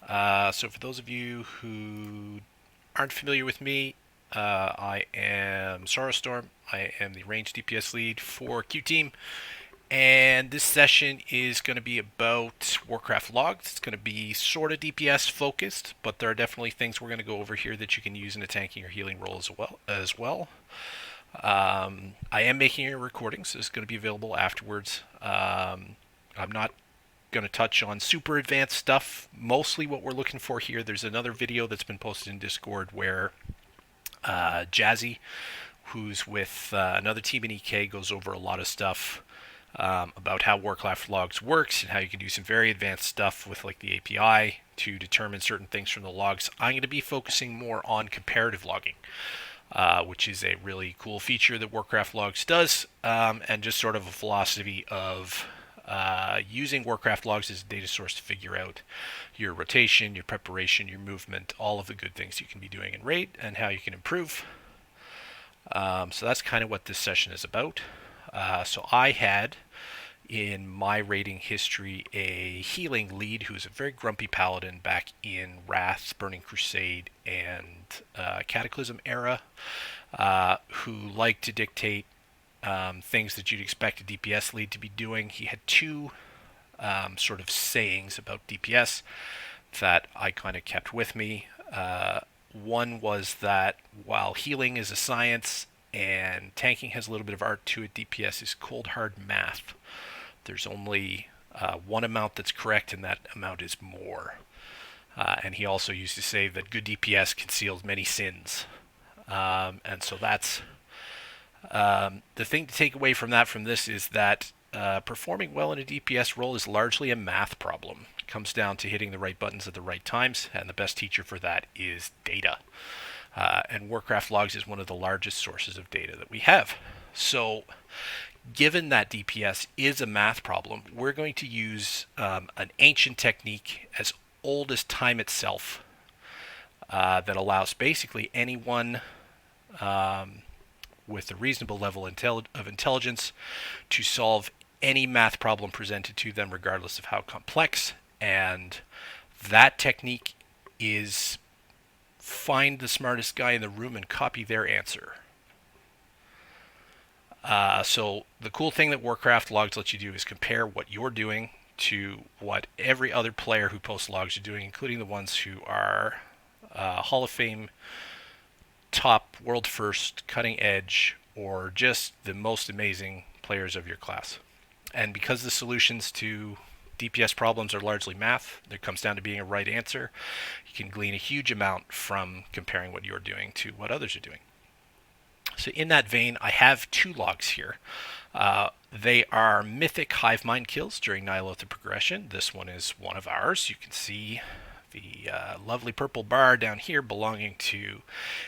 So for those of you who aren't familiar with me, I am Sorrowstorm. I am the ranged DPS lead for Q Team, and this session is going to be about Warcraft Logs. It's going to be sort of DPS focused, but there are definitely things we're going to go over here that you can use in a tanking or healing role as well. I am making a recording, so it's going to be available afterwards. I'm not going to touch on super advanced stuff. Mostly what we're looking for here, there's another video that's been posted in Discord where Jazzy, who's with another team in EK, goes over a lot of stuff about how Warcraft Logs works and how you can do some very advanced stuff with like the API to determine certain things from the logs. I'm going to be focusing more on comparative logging, which is a really cool feature that Warcraft Logs does, and just sort of a philosophy of using Warcraft Logs as a data source to figure out your rotation, your preparation, your movement, all of the good things you can be doing in raid, and how you can improve. So that's kind of what this session is about. So I had in my raiding history a healing lead who's a very grumpy paladin back in Wrath, Burning Crusade, and Cataclysm era, who liked to dictate things that you'd expect a DPS lead to be doing. He had two sort of sayings about DPS that I kind of kept with me. One was that while healing is a science and tanking has a little bit of art to it, DPS is cold hard math. There's only one amount that's correct, and that amount is more. And he also used to say that good DPS conceals many sins. And so that's the thing to take away from this is that performing well in a DPS role is largely a math problem. It comes down to hitting the right buttons at the right times, and the best teacher for that is data. And Warcraft Logs is one of the largest sources of data that we have. So given that DPS is a math problem, we're going to use an ancient technique as old as time itself that allows basically anyone with a reasonable level of intelligence to solve any math problem presented to them, regardless of how complex. And that technique is find the smartest guy in the room and copy their answer. So the cool thing that Warcraft Logs lets you do is compare what you're doing to what every other player who posts logs are doing, including the ones who are Hall of Fame, top, world first, cutting edge, or just the most amazing players of your class. And because the solutions to DPS problems are largely math, it comes down to being a right answer, you can glean a huge amount from comparing what you're doing to what others are doing. So in that vein, I have two logs here. They are mythic hive mind kills during Ny'alotha progression. This one is one of ours. You can see the lovely purple bar down here belonging to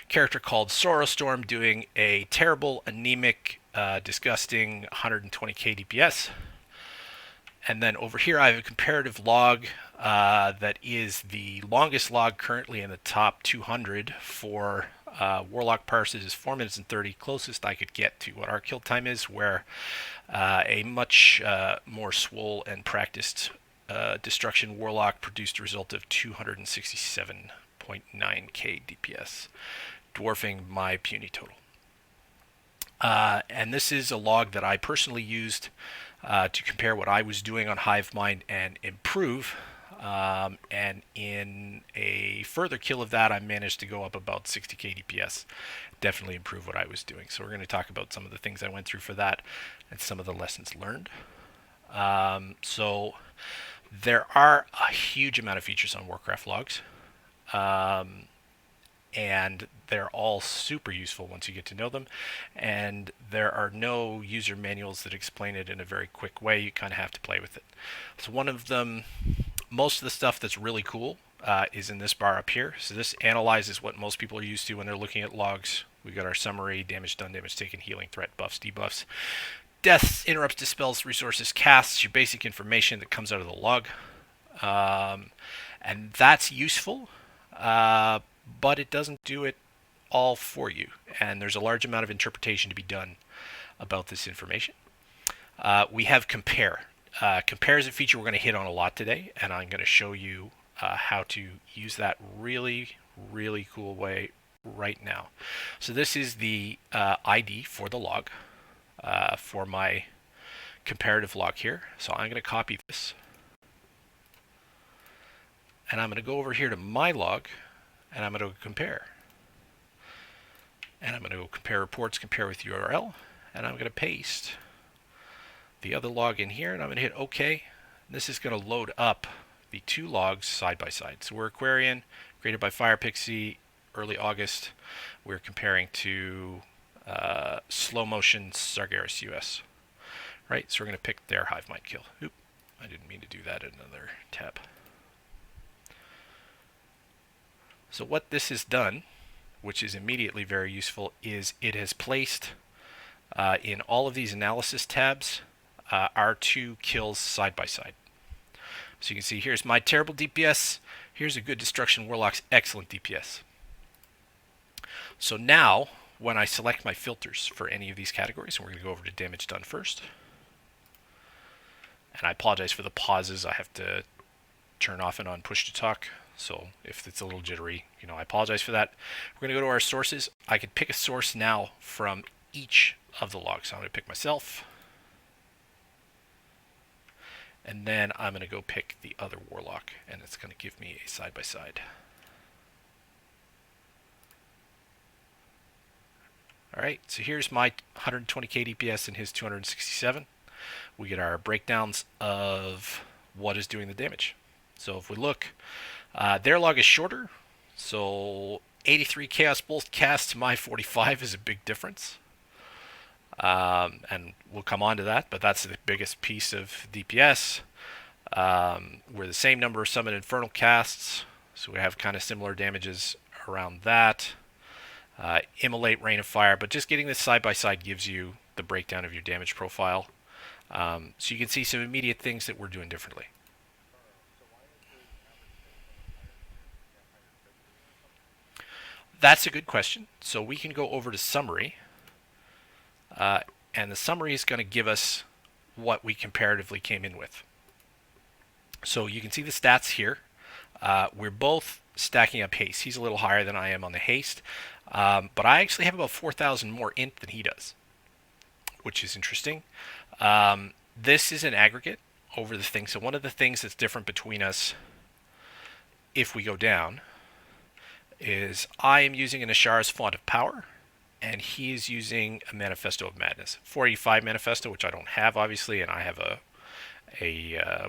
a character called Sorrowstorm doing a terrible, anemic, disgusting 120k DPS. And then over here I have a comparative log that is the longest log currently in the top 200 for Warlock Parses is 4 minutes and 30, closest I could get to what our kill time is, where a much more swole and practiced Destruction Warlock produced a result of 267.9k DPS, dwarfing my puny total. And this is a log that I personally used to compare what I was doing on Hivemind and improve. And in a further kill of that, I managed to go up about 60k DPS. Definitely improve what I was doing. So we're going to talk about some of the things I went through for that and some of the lessons learned. So there are a huge amount of features on Warcraft Logs. And they're all super useful once you get to know them, and there are no user manuals that explain it in a very quick way. You kind of have to play with it. So one of them, most of the stuff that's really cool is in this bar up here. So this analyzes what most people are used to when they're looking at logs. We've got our summary: damage done, damage taken, healing, threat, buffs, debuffs, deaths, interrupts, dispels, resources, casts, your basic information that comes out of the log. And that's useful, but it doesn't do it all for you. And there's a large amount of interpretation to be done about this information. We have compare. Compare is a feature we're going to hit on a lot today, and I'm going to show you how to use that really, really cool way right now. So this is the ID for the log for my comparative log here. So I'm going to copy this, and I'm going to go over here to my log, and I'm going to compare. And I'm going to go compare reports, compare with URL, and I'm going to paste the other log in here, and I'm going to hit OK. This is going to load up the two logs side by side. So we're Aquarian, created by FirePixie, early August. We're comparing to slow motion Sargeras US. Right, so we're going to pick their hive mind kill. Oop, I didn't mean to do that in another tab. So what this has done, which is immediately very useful, is it has placed in all of these analysis tabs our two kills side by side. So you can see here's my terrible DPS, here's a good Destruction Warlock's excellent DPS. So now, when I select my filters for any of these categories, and we're going to go over to damage done first, and I apologize for the pauses, I have to turn off and on push to talk, so if it's a little jittery, I apologize for that. We're going to go to our sources. I could pick a source now from each of the logs. So I'm going to pick myself, and then I'm going to go pick the other warlock, and it's going to give me a side by side. Alright, so here's my 120k DPS and his 267. We get our breakdowns of what is doing the damage. So if we look, their log is shorter, so 83 Chaos Bolt cast to my 45 is a big difference. And we'll come on to that, but that's the biggest piece of DPS. We're the same number of Summon Infernal casts, so we have kind of similar damages around that. Immolate, Rain of Fire, but just getting this side by side gives you the breakdown of your damage profile. So you can see some immediate things that we're doing differently. That's a good question. So we can go over to summary, and the summary is going to give us what we comparatively came in with. So you can see the stats here. We're both stacking up haste. He's a little higher than I am on the haste, but I actually have about 4,000 more int than he does, which is interesting. This is an aggregate over the thing. So one of the things that's different between us, if we go down, is I am using an Ashara's Font of Power, and he is using a Manifesto of Madness. 485 Manifesto, which I don't have, obviously, and I have a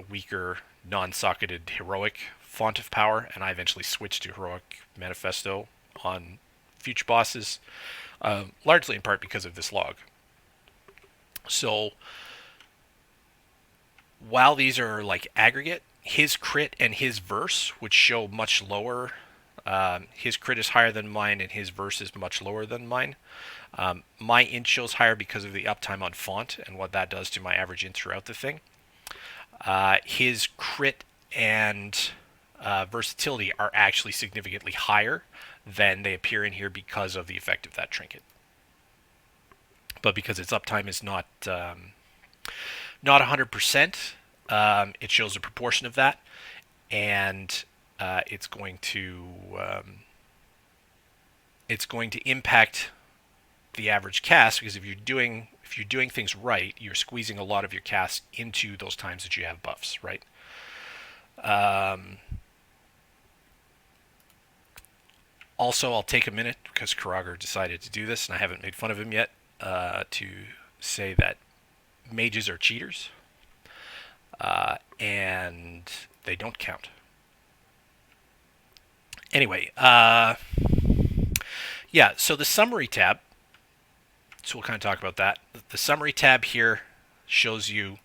weaker, non-socketed Heroic Font of Power, and I eventually switched to Heroic Manifesto on future bosses, largely in part because of this log. So, while these are like aggregate, his crit and his verse would show much lower. His crit is higher than mine, and his verse is much lower than mine. My int shows higher because of the uptime on font and what that does to my average int throughout the thing. His crit and versatility are actually significantly higher than they appear in here because of the effect of that trinket. But because its uptime is not 100%, it shows a proportion of that, and it's going to impact the average cast, because if you're doing things right, you're squeezing a lot of your casts into those times that you have buffs, right? Also, I'll take a minute, because Karagar decided to do this, and I haven't made fun of him yet, to say that mages are cheaters, and they don't count. Anyway, yeah, so the summary tab, so we'll kind of talk about that. The summary tab here shows you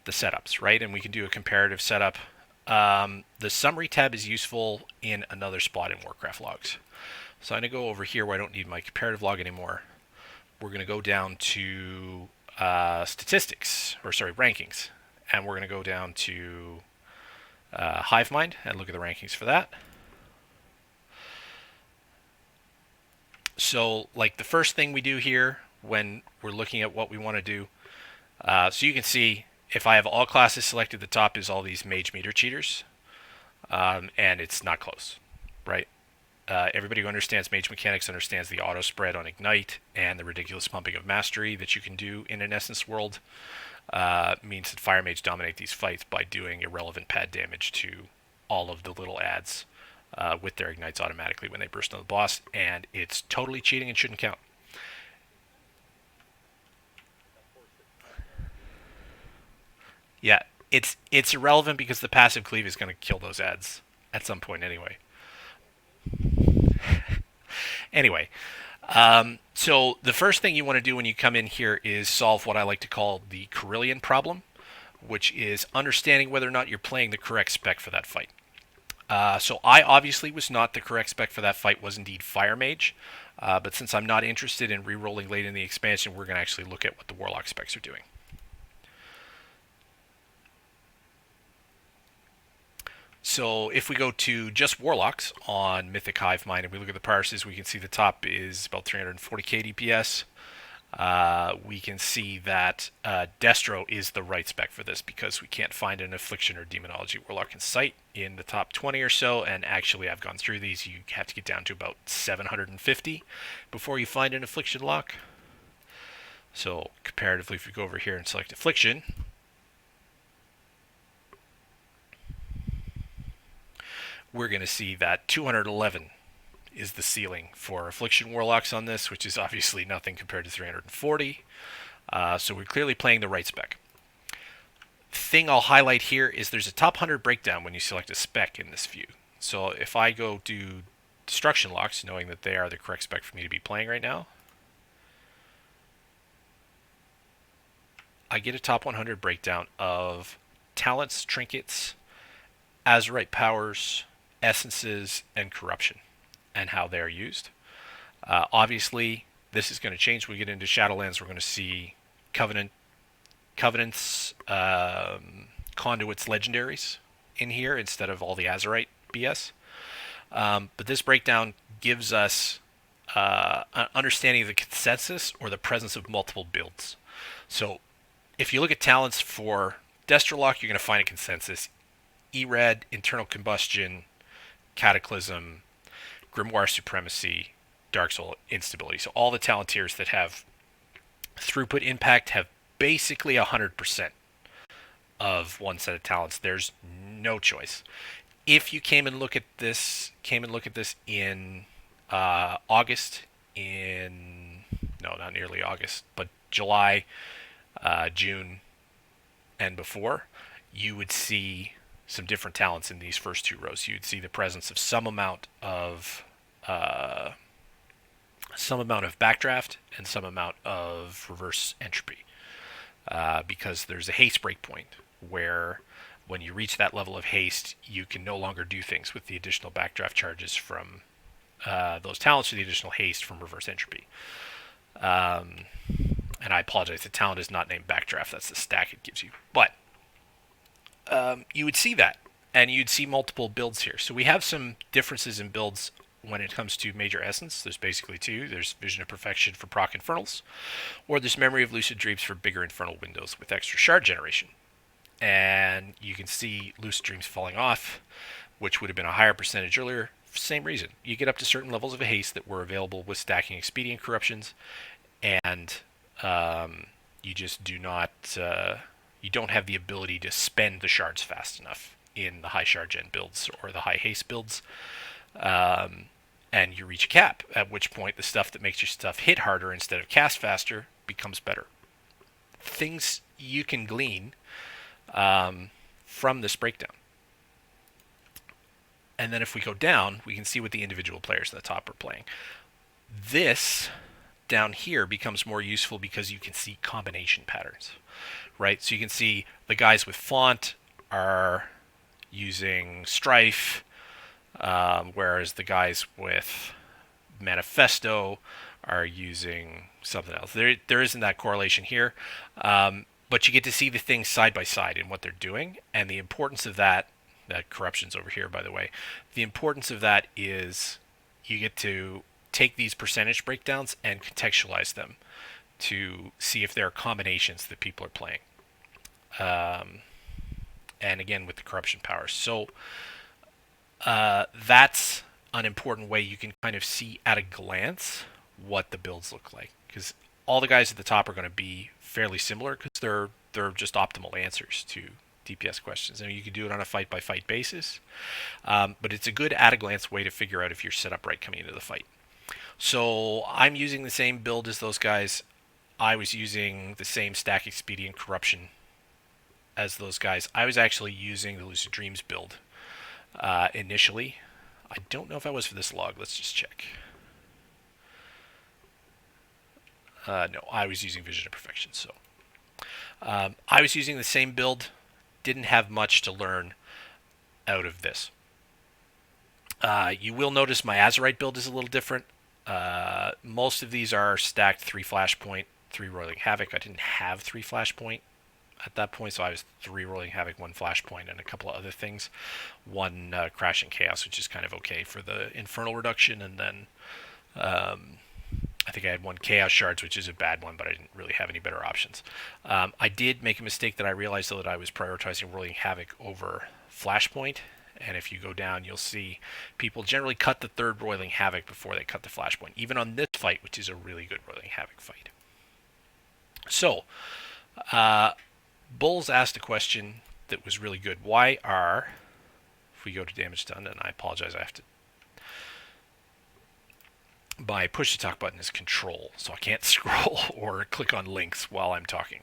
the setups, right? And we can do a comparative setup. The summary tab is useful in another spot in Warcraft Logs. So I'm going to go over here where I don't need my comparative log anymore. We're going to go down to rankings. And we're going to go down to Hivemind and look at the rankings for that. So, like, the first thing we do here when we're looking at what we want to do, so you can see if I have all classes selected, the top is all these mage meter cheaters. and it's not close, right? Everybody who understands mage mechanics understands the auto spread on ignite and the ridiculous pumping of mastery that you can do in an essence world. Means that fire mage dominate these fights by doing irrelevant pad damage to all of the little adds with their ignites automatically when they burst on the boss, and it's totally cheating and shouldn't count. Yeah, it's irrelevant because the passive cleave is going to kill those adds at some point anyway. Anyway, so the first thing you want to do when you come in here is solve what I like to call the Carillion problem, which is understanding whether or not you're playing the correct spec for that fight. So I obviously was not the correct spec for that fight, was indeed Fire Mage. But since I'm not interested in re-rolling late in the expansion, we're going to actually look at what the Warlock specs are doing. So if we go to just Warlocks on Mythic Hive Mind and we look at the parses, we can see the top is about 340k DPS. We can see that Destro is the right spec for this because we can't find an Affliction or Demonology Warlock in sight in the top 20 or so, and actually I've gone through these. You have to get down to about 750 before you find an Affliction lock. So comparatively, if we go over here and select Affliction, we're going to see that 211 is the ceiling for Affliction Warlocks on this, which is obviously nothing compared to 340. So we're clearly playing the right spec. Thing I'll highlight here is there's a top 100 breakdown when you select a spec in this view. So if I go to Destruction Locks, knowing that they are the correct spec for me to be playing right now, I get a top 100 breakdown of talents, trinkets, Azurite powers, essences, and corruption, and how they're used. Obviously, this is going to change. When we get into Shadowlands, we're going to see Covenants, Conduits, Legendaries in here instead of all the Azurite BS. But this breakdown gives us an understanding of the consensus or the presence of multiple builds. So if you look at talents for Destrolock, you're going to find a consensus. Erad, Internal Combustion, Cataclysm, Grimoire Supremacy, Dark Soul, Instability. So all the talent tiers that have throughput impact have basically 100% of one set of talents. There's no choice. If you came and look at this in August, not nearly August, but July, June, and before, you would see some different talents in these first two rows. You'd see the presence of some amount of backdraft and some amount of reverse entropy, because there's a haste breakpoint where when you reach that level of haste, you can no longer do things with the additional backdraft charges from those talents or the additional haste from reverse entropy. And I apologize, the talent is not named backdraft. That's the stack it gives you. But you would see that, and you'd see multiple builds here. So we have some differences in builds when it comes to major essence. There's basically two. There's Vision of Perfection for proc infernals, or there's Memory of Lucid Dreams for bigger infernal windows with extra shard generation. And you can see Lucid Dreams falling off, which would have been a higher percentage earlier. Same reason. You get up to certain levels of haste that were available with stacking expedient corruptions, and you just do not... you don't have the ability to spend the shards fast enough in the high shard gen builds or the high haste builds. And you reach a cap, at which point the stuff that makes your stuff hit harder instead of cast faster becomes better. Things you can glean from this breakdown. And then if we go down, we can see what the individual players at the top are playing. This down here becomes more useful because you can see combination patterns, right? So you can see the guys with Font are using Strife, whereas the guys with Manifesto are using something else. There isn't that correlation here, but you get to see the things side by side in what they're doing, and the importance of that corruption's over here, by the way. The importance of that is you get to take these percentage breakdowns and contextualize them to see if there are combinations that people are playing. And again, with the corruption powers. So That's an important way you can kind of see at a glance what the builds look like, because all the guys at the top are going to be fairly similar because they're just optimal answers to DPS questions. And you can do it on a fight by fight basis, but it's a good at a glance way to figure out if you're set up right coming into the fight. So I'm using the same build as those guys. I was using the same stack expedient corruption as those guys. I was actually using the Lucid Dreams build initially. I don't know if I was for this log. Let's just check. No, I was using Vision of Perfection. So I was using the same build. Didn't have much to learn out of this. You will notice my Azurite build is a little different. Most of these are stacked 3 Flashpoint, 3 Roiling Havoc. I didn't have 3 Flashpoint at that point, so I was 3 Roiling Havoc, 1 Flashpoint, and a couple of other things. 1 Crash and Chaos, which is kind of okay for the Infernal reduction, and then I think I had 1 Chaos Shards, which is a bad one, but I didn't really have any better options. I did make a mistake that I realized, though, that I was prioritizing Roiling Havoc over Flashpoint. And if you go down, you'll see people generally cut the 3rd Roiling Havoc before they cut the Flashpoint, even on this fight, which is a really good Roiling Havoc fight. So, Bulls asked a question that was really good. Why are, if we go to damage done, and I apologize, I have to, my push to talk button is control, so I can't scroll or click on links while I'm talking.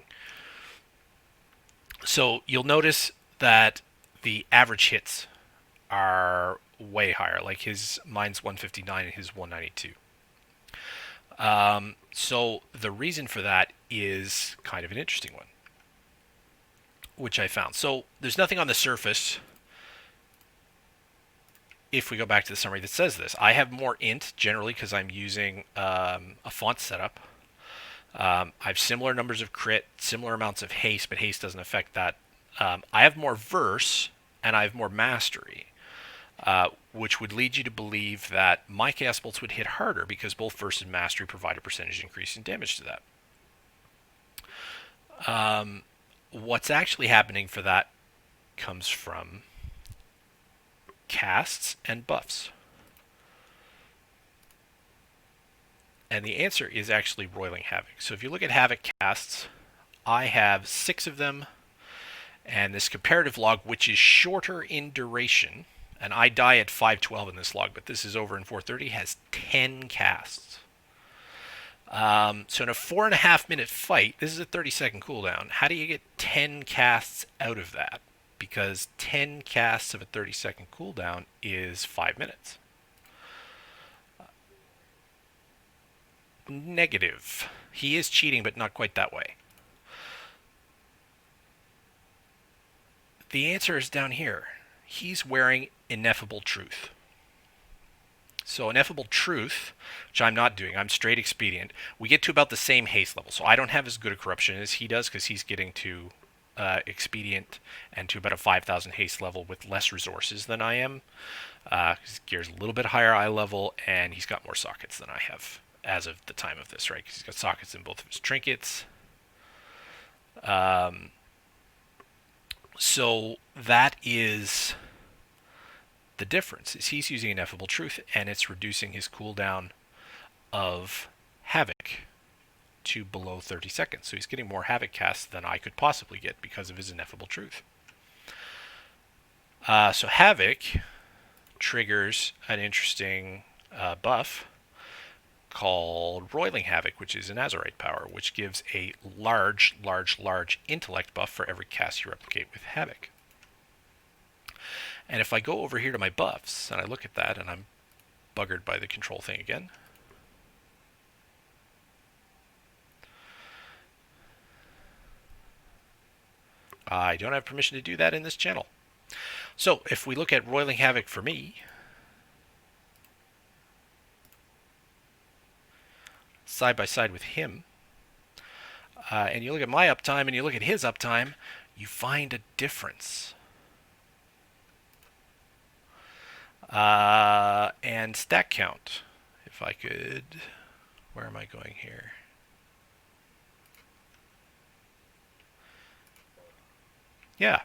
So you'll notice that the average hits are way higher. Like mine's 159 and his 192. So the reason for that is kind of an interesting one, which I found. So there's nothing on the surface, if we go back to the summary, that says this. I have more int generally because I'm using a font setup. I have similar numbers of crit, similar amounts of haste, but haste doesn't affect that. I have more verse and I have more mastery. Which would lead you to believe that my Chaos Bolts would hit harder because both Verse and Mastery provide a percentage increase in damage to that. What's actually happening for that comes from casts and buffs. And the answer is actually Roiling Havoc. So if you look at Havoc casts, I have 6 of them, and this comparative log, which is shorter in duration, and I die at 512 in this log, but this is over in 430, has 10 casts. So in a 4.5 minute fight, this is a 30-second cooldown. How do you get 10 casts out of that? Because 10 casts of a 30-second cooldown is 5 minutes. Negative. He is cheating, but not quite that way. The answer is down here. He's wearing Ineffable Truth. So Ineffable Truth, which I'm not doing, I'm straight expedient. We get to about the same haste level. So I don't have as good a corruption as he does because he's getting to expedient and to about a 5,000 haste level with less resources than I am. His gear's a little bit higher eye level, and he's got more sockets than I have as of the time of this, right? Because he's got sockets in both of his trinkets. So that is the difference. Is he's using Ineffable Truth, and it's reducing his cooldown of Havoc to below 30 seconds. So he's getting more Havoc casts than I could possibly get because of his Ineffable Truth. So Havoc triggers an interesting buff called Roiling Havoc, which is an Azurite power, which gives a large intellect buff for every cast you replicate with Havoc. And if I go over here to my buffs, and I look at that, and I'm buggered by the control thing again. I don't have permission to do that in this channel. So if we look at Roiling Havoc for me, side by side with him, and you look at my uptime and you look at his uptime, you find a difference. And stack count. If I could, where am I going here? Yeah.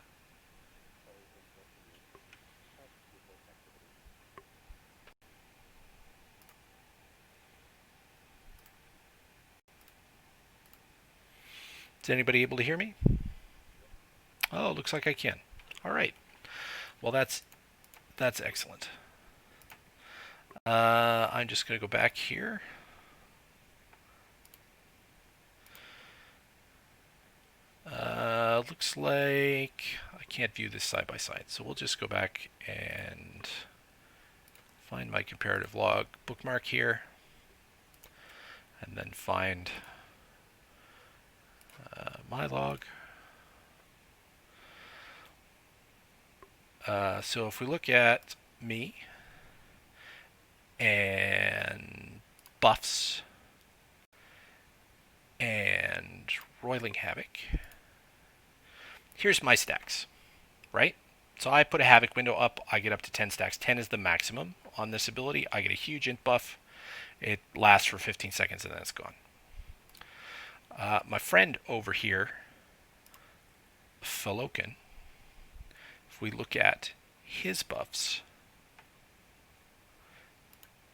Is anybody able to hear me? Oh, looks like I can. All right. Well, that's excellent. I'm just going to go back here. Looks like I can't view this side by side, so we'll just go back and find my comparative log bookmark here, and then find my log. So if we look at me and buffs and roiling havoc, here's my stacks, right? So I put a havoc window up, I get up to 10 stacks. 10 is the maximum on this ability. I get a huge int buff. It lasts for 15 seconds and then it's gone. My friend over here, Feloken, if we look at his buffs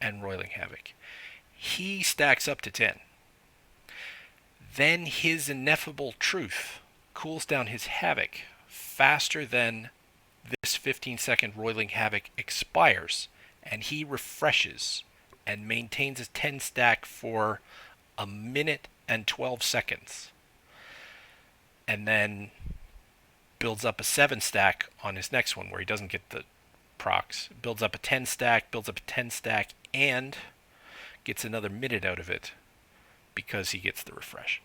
and roiling havoc, he stacks up to 10. Then his ineffable truth cools down his havoc faster than this 15-second roiling havoc expires, and he refreshes and maintains his 10 stack for a minute and 12 seconds, and then builds up a 7 stack on his next one where he doesn't get the procs, builds up a 10 stack, and gets another minute out of it because he gets the refresh.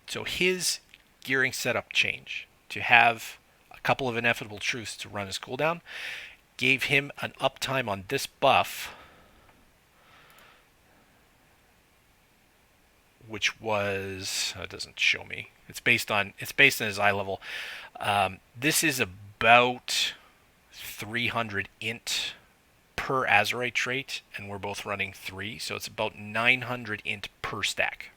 So his gearing setup change to have a couple of ineffable truths to run his cooldown gave him an uptime on this buff which was, it doesn't show me, it's based on his eye level. This is about 300 int per Azerite trait, and we're both running 3, so it's about 900 int per stack.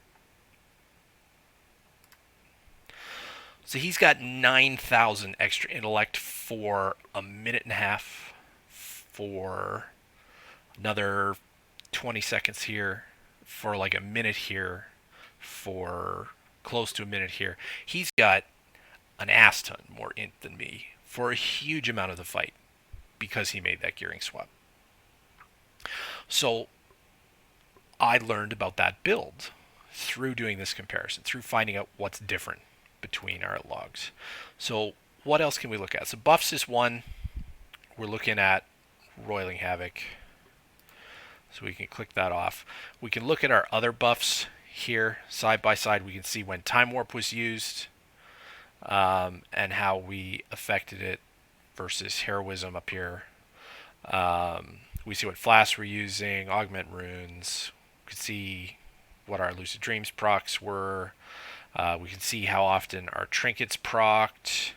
So he's got 9,000 extra intellect for a minute and a half, for another 20 seconds here, for like a minute here, for close to a minute here. He's got an ass ton more int than me for a huge amount of the fight because he made that gearing swap. So I learned about that build through doing this comparison, through finding out what's different between our logs. So what else can we look at? So buffs is one. We're looking at roiling havoc. So we can click that off. We can look at our other buffs here side by side. We can see when time warp was used and how we affected it versus heroism up here. We see what flasks we're using, augment runes. We can see what our lucid dreams procs were. We can see how often our trinkets procced.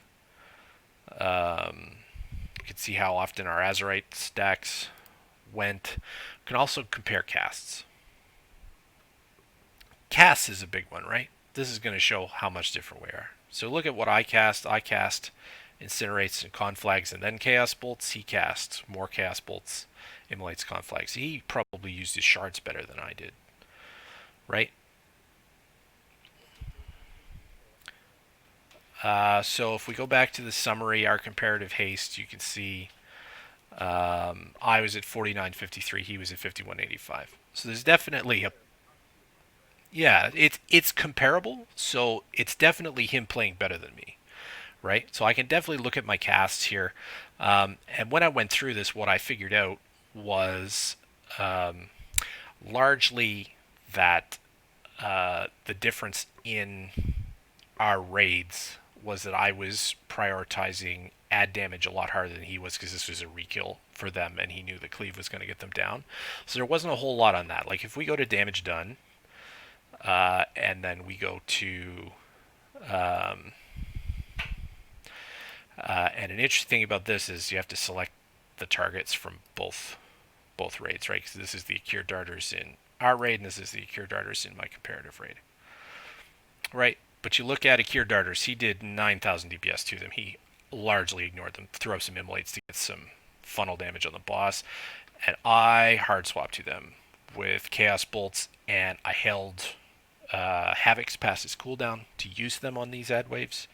We can see how often our Azerite stacks went. We can also compare casts. Casts is a big one, right? This is going to show how much different we are. So look at what I cast. I cast incinerates and conflags and then chaos bolts. He casts more chaos bolts, immolates conflags. He probably used his shards better than I did, right? So if we go back to the summary, our comparative haste, you can see I was at 49.53, he was at 51.85. So there's definitely a, yeah, it's comparable. So it's definitely him playing better than me, right? So I can definitely look at my casts here. And when I went through this, what I figured out was largely that the difference in our raids was that I was prioritizing add damage a lot harder than he was because this was a rekill for them and he knew that cleave was going to get them down. So there wasn't a whole lot on that. Like if we go to damage done and then we go to and an interesting thing about this is you have to select the targets from both raids, right? Because this is the Akir Darters in our raid and this is the Akir Darters in my comparative raid, right? But you look at Akir Darters, he did 9,000 DPS to them. He largely ignored them, threw up some immolates to get some funnel damage on the boss. And I hard swapped to them with Chaos Bolts, and I held Havoc's past his cooldown to use them on these ad waves,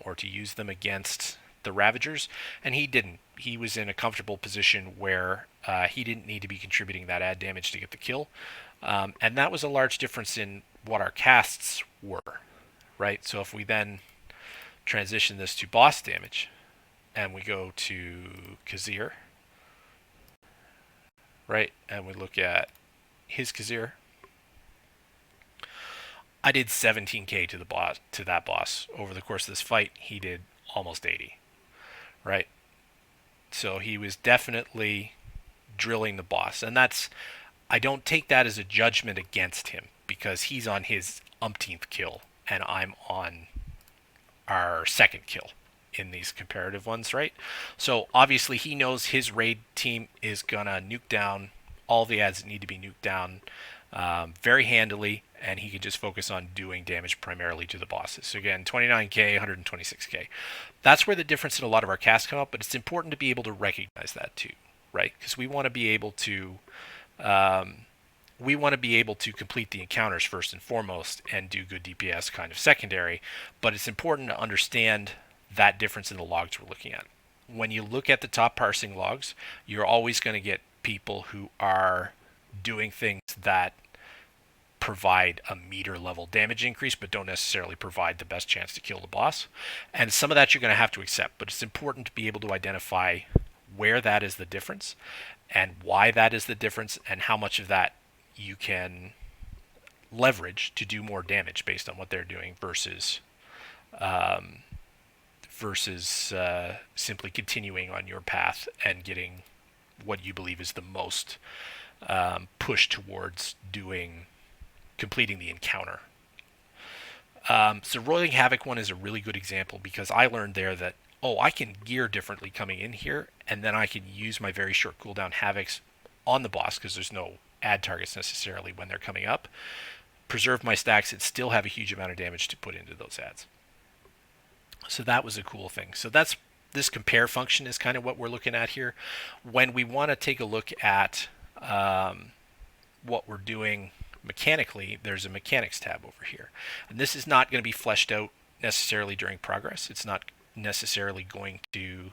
or to use them against the Ravagers, and he didn't. He was in a comfortable position where he didn't need to be contributing that ad damage to get the kill, and that was a large difference in what our casts were, right? So if we then transition this to boss damage, and we go to Khazir, right, and we look at his Khazir, I did 17k to that boss over the course of this fight. He did almost 80, right? So he was definitely drilling the boss, and I don't take that as a judgment against him because he's on his umpteenth kill and I'm on our second kill in these comparative ones, right? So obviously he knows his raid team is gonna nuke down all the ads that need to be nuked down very handily, and he can just focus on doing damage primarily to the bosses. So again, 29k, 126k. That's where the difference in a lot of our casts come up, but it's important to be able to recognize that too, right? Because we want to be able to complete the encounters first and foremost and do good DPS kind of secondary, but it's important to understand that difference in the logs we're looking at. When you look at the top parsing logs, you're always going to get people who are doing things that provide a meter level damage increase but don't necessarily provide the best chance to kill the boss. And some of that you're going to have to accept, but it's important to be able to identify where that is the difference and why that is the difference and how much of that you can leverage to do more damage based on what they're doing versus simply continuing on your path and getting what you believe is the most push towards completing the encounter. So Roiling Havoc one is a really good example because I learned there that, I can gear differently coming in here, and then I can use my very short cooldown Havocs on the boss because there's no ad targets necessarily when they're coming up, preserve my stacks, and still have a huge amount of damage to put into those ads. So that was a cool thing. So this compare function is kind of what we're looking at here. When we want to take a look at what we're doing mechanically, there's a mechanics tab over here. And this is not going to be fleshed out necessarily during progress. It's not necessarily going to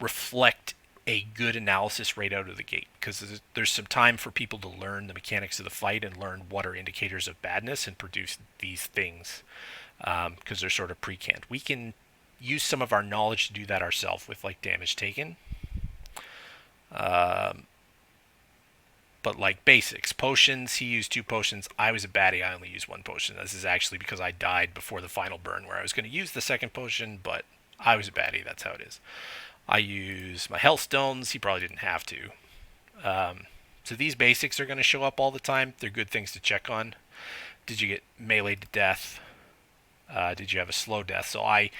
reflect a good analysis right out of the gate because there's some time for people to learn the mechanics of the fight and learn what are indicators of badness and produce these things because they're sort of pre-canned. We can use some of our knowledge to do that ourselves with like damage taken. But like basics, potions, he used 2 potions. I was a baddie, I only used 1 potion. This is actually because I died before the final burn where I was going to use the second potion, but I was a baddie, that's how it is. I use my health stones, he probably didn't have to. So these basics are going to show up all the time. They're good things to check on. Did you get melee to death? Did you have a slow death? So I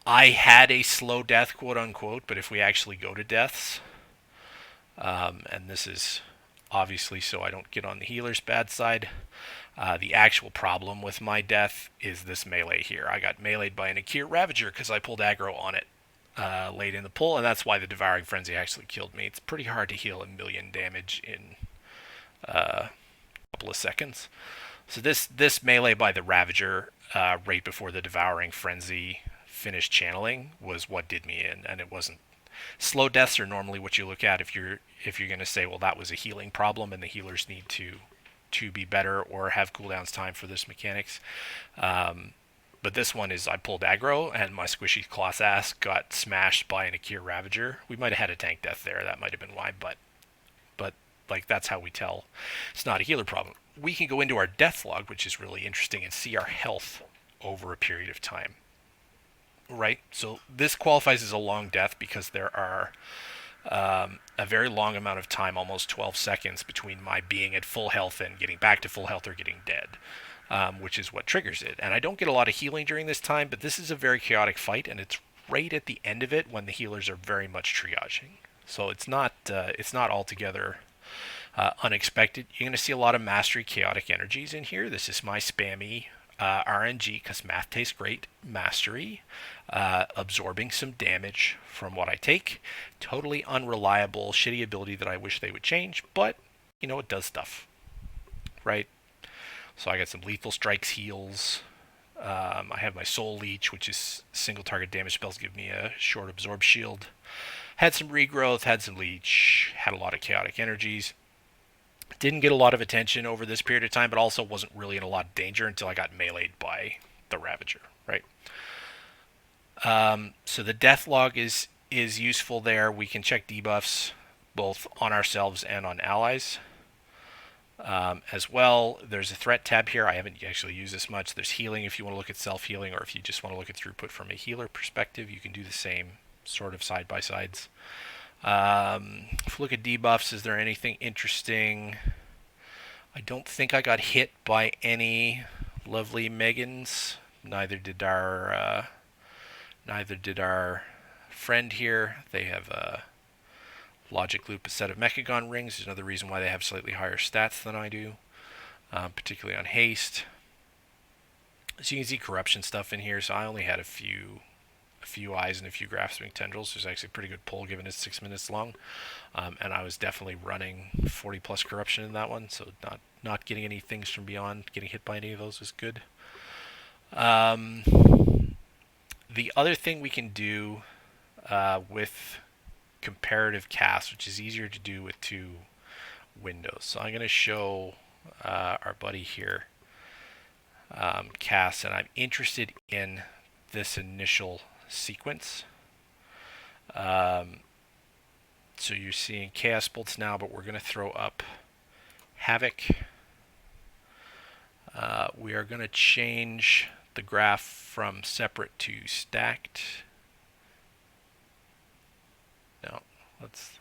had a slow death, quote unquote, but if we actually go to deaths, and this is obviously so I don't get on the healer's bad side, the actual problem with my death is this melee here. I got meleeed by an Akir Ravager because I pulled aggro on it late in the pull, and that's why the Devouring Frenzy actually killed me. It's pretty hard to heal 1,000,000 damage in a couple of seconds. So this melee by the Ravager right before the Devouring Frenzy finished channeling was what did me in, and it wasn't. Slow deaths are normally what you look at if you're going to say, well, that was a healing problem and the healers need to be better or have cooldowns time for this mechanics. But this one is I pulled aggro and my squishy Colossus ass got smashed by an Akir Ravager. We might have had a tank death there. That might have been why, but like that's how we tell it's not a healer problem. We can go into our death log, which is really interesting, and see our health over a period of time. Right? So this qualifies as a long death because there are a very long amount of time, almost 12 seconds, between my being at full health and getting back to full health or getting dead, which is what triggers it. And I don't get a lot of healing during this time, but this is a very chaotic fight, and it's right at the end of it when the healers are very much triaging. So it's not altogether unexpected. You're going to see a lot of mastery chaotic energies in here. This is my spammy RNG because math tastes great. Mastery, absorbing some damage from what I take. Totally unreliable, shitty ability that I wish they would change, but it does stuff, right? So I got some lethal strikes heals. I have my soul leech, which is single target damage spells, give me a short absorb shield. Had some regrowth, had some leech, had a lot of chaotic energies. Didn't get a lot of attention over this period of time, but also wasn't really in a lot of danger until I got meleeed by the Ravager, right? So the death log is useful there. We can check debuffs both on ourselves and on allies. As well, there's a threat tab here. I haven't actually used this much. There's healing if you want to look at self-healing, or if you just want to look at throughput from a healer perspective, you can do the same sort of side-by-sides. If we look at debuffs, is there anything interesting? I don't think I got hit by any lovely Megans. Neither did our friend here. They have a logic loop, a set of Mechagon rings. There's another reason why they have slightly higher stats than I do, particularly on haste. So you can see corruption stuff in here. So I only had a few eyes and a few Grafspring tendrils. There's actually a pretty good pull given it's 6 minutes long, and I was definitely running 40 plus corruption in that one. So not getting any things from beyond, getting hit by any of those was good. The other thing we can do with comparative cast, which is easier to do with two windows. So I'm going to show our buddy here cast, and I'm interested in this initial sequence. So you're seeing Chaos Bolts now, but we're going to throw up Havoc. We are going to change the graph from separate to stacked. No, let's...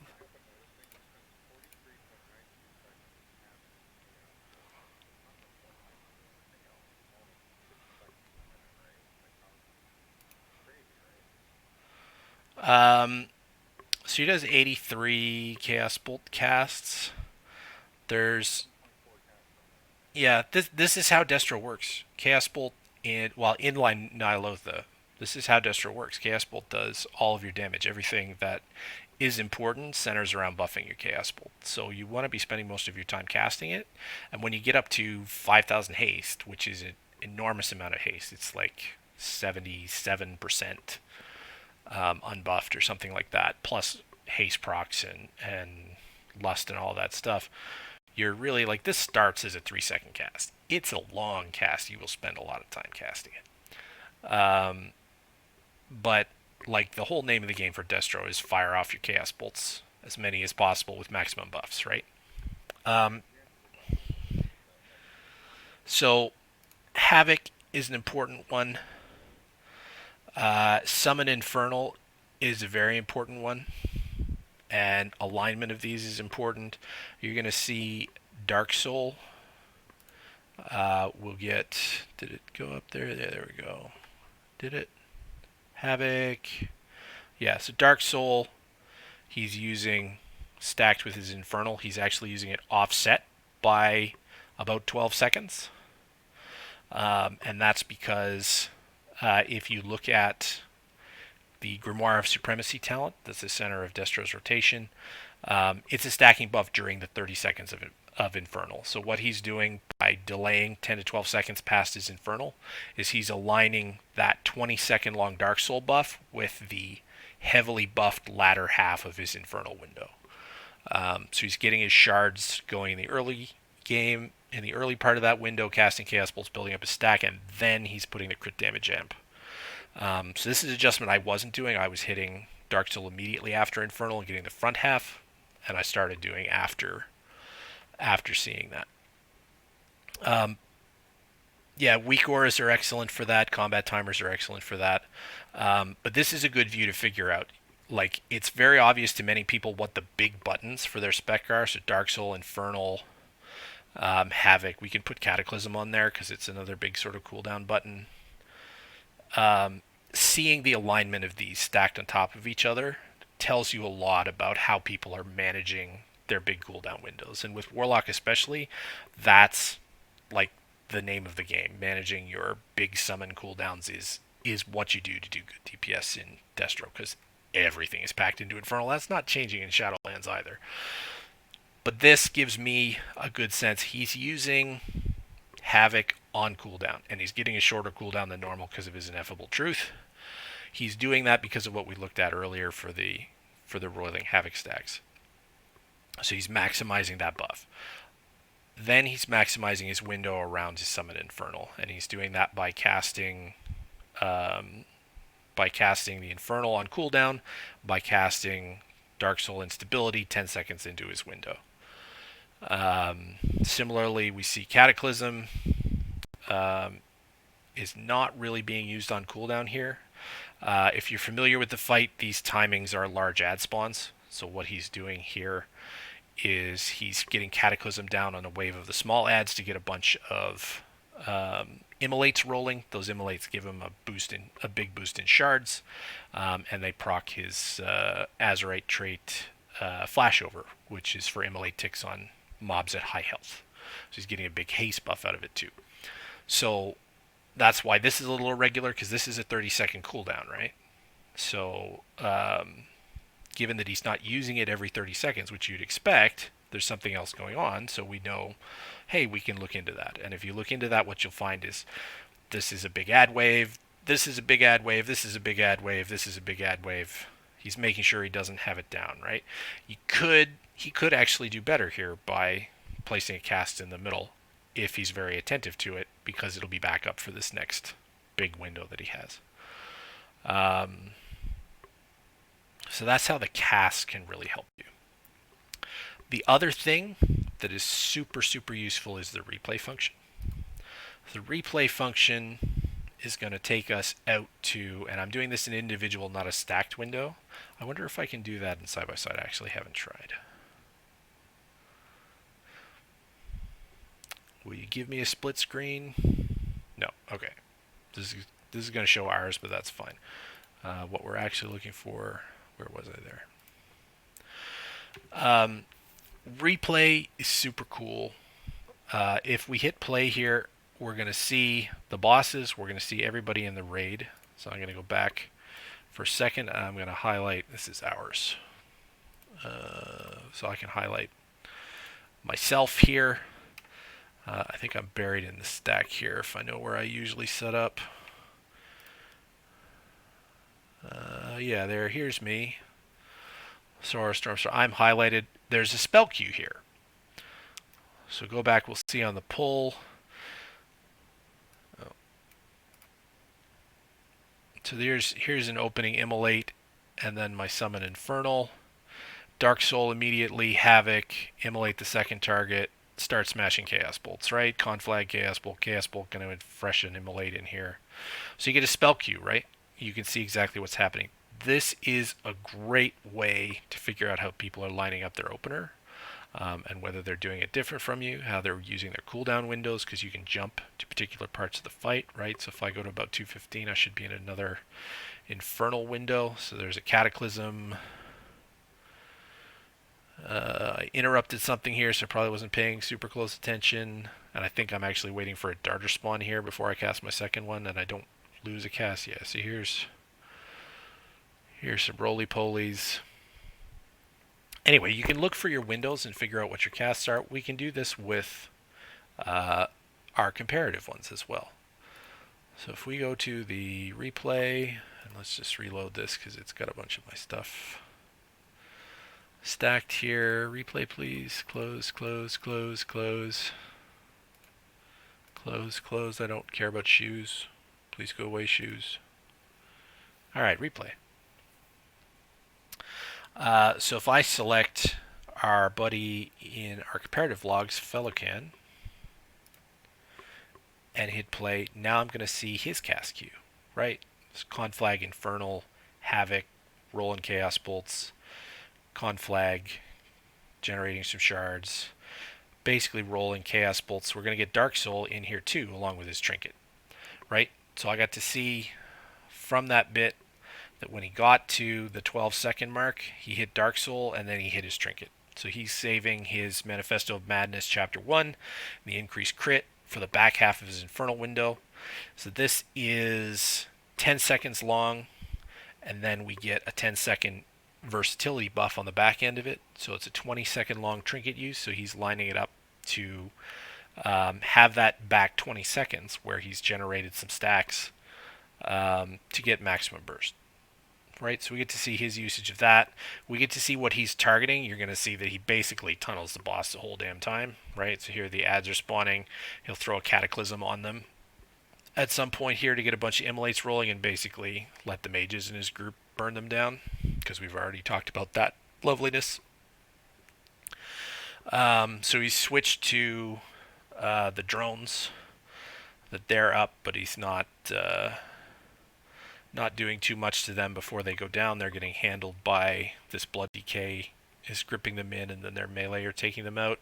So he does 83 Chaos Bolt casts. There's... Yeah, this is how Destro works. Chaos Bolt, inline Nihilotha, this is how Destro works. Chaos Bolt does all of your damage. Everything that is important centers around buffing your Chaos Bolt. So you want to be spending most of your time casting it. And when you get up to 5,000 haste, which is an enormous amount of haste, it's like 77% unbuffed or something like that, plus haste procs and lust and all that stuff. You're really like, this starts as a 3-second cast. It's a long cast. You will spend a lot of time casting it. But like, the whole name of the game for Destro is fire off your Chaos Bolts, as many as possible with maximum buffs, right? So Havoc is an important one. Summon Infernal is a very important one, and alignment of these is important. You're going to see Dark Soul. We'll get... Did it go up there? There we go. Did it? Havoc. Yeah, so Dark Soul, he's using stacked with his Infernal. He's actually using it offset by about 12 seconds. And that's because if you look at the Grimoire of Supremacy talent, that's the center of Destro's rotation, it's a stacking buff during the 30 seconds of Infernal. So what he's doing by delaying 10 to 12 seconds past his Infernal is he's aligning that 20-second long Dark Soul buff with the heavily buffed latter half of his Infernal window. So he's getting his shards going in the early game, in the early part of that window, casting Chaos Bolts, building up his stack, and then he's putting the crit damage amp. So this is an adjustment I wasn't doing. I was hitting Dark Soul immediately after Infernal and getting the front half, and I started doing after seeing that. Yeah, weak auras are excellent for that. Combat timers are excellent for that. But this is a good view to figure out. Like, it's very obvious to many people what the big buttons for their spec are. So Dark Soul, Infernal, Havoc. We can put Cataclysm on there because it's another big sort of cooldown button. Seeing the alignment of these stacked on top of each other tells you a lot about how people are managing their big cooldown windows. And with Warlock especially, that's like the name of the game. Managing your big summon cooldowns is what you do to do good DPS in Destro, because everything is packed into Infernal. That's not changing in Shadowlands either. But this gives me a good sense. He's using Havoc on cooldown, and he's getting a shorter cooldown than normal because of his ineffable truth. He's doing that because of what we looked at earlier for the Roiling Havoc stacks. So he's maximizing that buff. Then he's maximizing his window around his Summon Infernal, and he's doing that by casting the Infernal on cooldown, by casting Dark Soul Instability 10 seconds into his window. Similarly, we see Cataclysm is not really being used on cooldown here. If you're familiar with the fight, these timings are large ad spawns. So what he's doing here is he's getting Cataclysm down on a wave of the small ads to get a bunch of immolates rolling. Those immolates give him a big boost in shards, and they proc his Azerite trait Flashover, which is for immolate ticks on mobs at high health. So he's getting a big haste buff out of it too. So that's why this is a little irregular, because this is a 30-second cooldown, right? So given that he's not using it every 30 seconds, which you'd expect, there's something else going on, so we know, hey, we can look into that. And if you look into that, what you'll find is this is a big ad wave, this is a big ad wave, this is a big ad wave, this is a big ad wave. He's making sure he doesn't have it down, right? He could actually do better here by placing a cast in the middle if he's very attentive to it, because it'll be back up for this next big window that he has. So that's how the cast can really help you. The other thing that is super, super useful is the replay function. The replay function is going to take us out to, and I'm doing this in individual, not a stacked window. I wonder if I can do that in side-by-side. I actually haven't tried. Will you give me a split screen? No. Okay. This is going to show ours, but that's fine. What we're actually looking for, where was I there? Replay is super cool. If we hit play here, we're going to see the bosses. We're going to see everybody in the raid. So I'm going to go back for a second. I'm going to highlight, this is ours. So I can highlight myself here. I think I'm buried in the stack here if I know where I usually set up. Yeah, here's me. Sora Storm. So I'm highlighted. There's a spell queue here. So go back, we'll see on the pull. Oh. So here's an opening Immolate, and then my Summon Infernal. Dark Soul immediately, Havoc, Immolate the second target, start smashing Chaos Bolts, right? Conflag, Chaos Bolt going to freshen Immolate in here. So you get a spell queue, right? You can see exactly what's happening. This is a great way to figure out how people are lining up their opener, and whether they're doing it different from you, how they're using their cooldown windows, because you can jump to particular parts of the fight, right? So if I go to about 215, I should be in another Infernal window. So there's a Cataclysm. I interrupted something here, so I probably wasn't paying super close attention. And I think I'm actually waiting for a darter spawn here before I cast my second one, and I don't lose a cast. Yeah, so here's some roly-polies. Anyway, you can look for your windows and figure out what your casts are. We can do this with our comparative ones as well. So if we go to the replay, and let's just reload this because it's got a bunch of my stuff stacked here. Replay, please. Close, close, close, close. Close, close. I don't care about shoes. Please go away, shoes. All right, replay. So if I select our buddy in our comparative logs, Felocan, and hit play, now I'm going to see his cast queue, right? It's Conflag, Infernal, Havoc, rolling Chaos Bolts, Conflag, generating some shards, basically rolling Chaos Bolts. We're going to get Dark Soul in here too, along with his trinket, right? So I got to see from that bit that when he got to the 12-second mark, he hit Dark Soul, and then he hit his trinket. So he's saving his Manifesto of Madness Chapter 1, the increased crit, for the back half of his Infernal window. So this is 10 seconds long, and then we get a 10-second versatility buff on the back end of it. So it's a 20-second long trinket use, so he's lining it up to have that back 20 seconds where he's generated some stacks to get maximum burst. Right, so we get to see his usage of that. We get to see what he's targeting. You're going to see that he basically tunnels the boss the whole damn time. Right, so here the ads are spawning. He'll throw a cataclysm on them at some point here to get a bunch of immolates rolling and basically let the mages in his group burn them down, because we've already talked about that loveliness. So he's switched to the drones. That they're up, but he's not doing too much to them before they go down. They're getting handled by this blood decay is gripping them in, and then their melee are taking them out.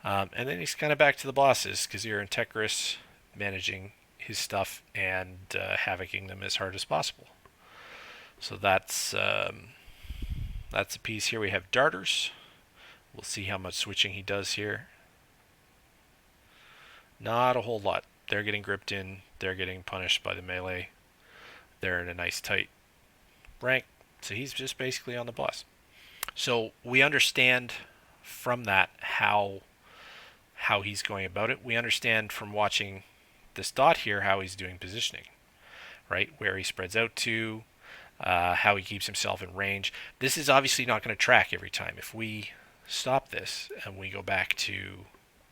And then he's kind of back to the bosses, because you're in Tegris managing his stuff and havocing them as hard as possible. So that's a piece here. We have darters. We'll see how much switching he does here. Not a whole lot. They're getting gripped in. They're getting punished by the melee. They're in a nice tight rank. So he's just basically on the boss. So we understand from that how he's going about it. We understand from watching this dot here how he's doing positioning, right? Where he spreads out to, how he keeps himself in range. This is obviously not going to track every time. If we stop this and we go back to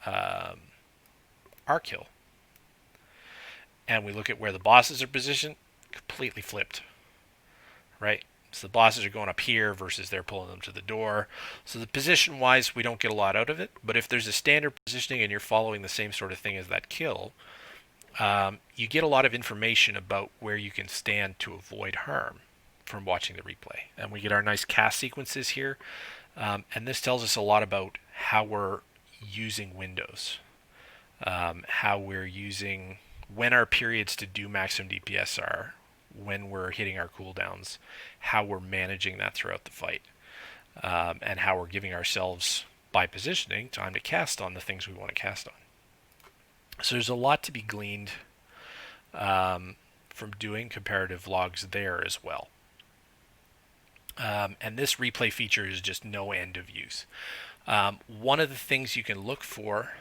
our kill and we look at where the bosses are positioned, completely flipped, right? So the bosses are going up here versus they're pulling them to the door. So the position wise, we don't get a lot out of it. But if there's a standard positioning and you're following the same sort of thing as that kill, you get a lot of information about where you can stand to avoid harm from watching the replay. And we get our nice cast sequences here. And this tells us a lot about how we're using windows, how we're using, when our periods to do maximum DPS are, when we're hitting our cooldowns, how we're managing that throughout the fight, and how we're giving ourselves, by positioning, time to cast on the things we want to cast on. So there's a lot to be gleaned from doing comparative logs there as well. And this replay feature is just no end of use. One of the things you can look for,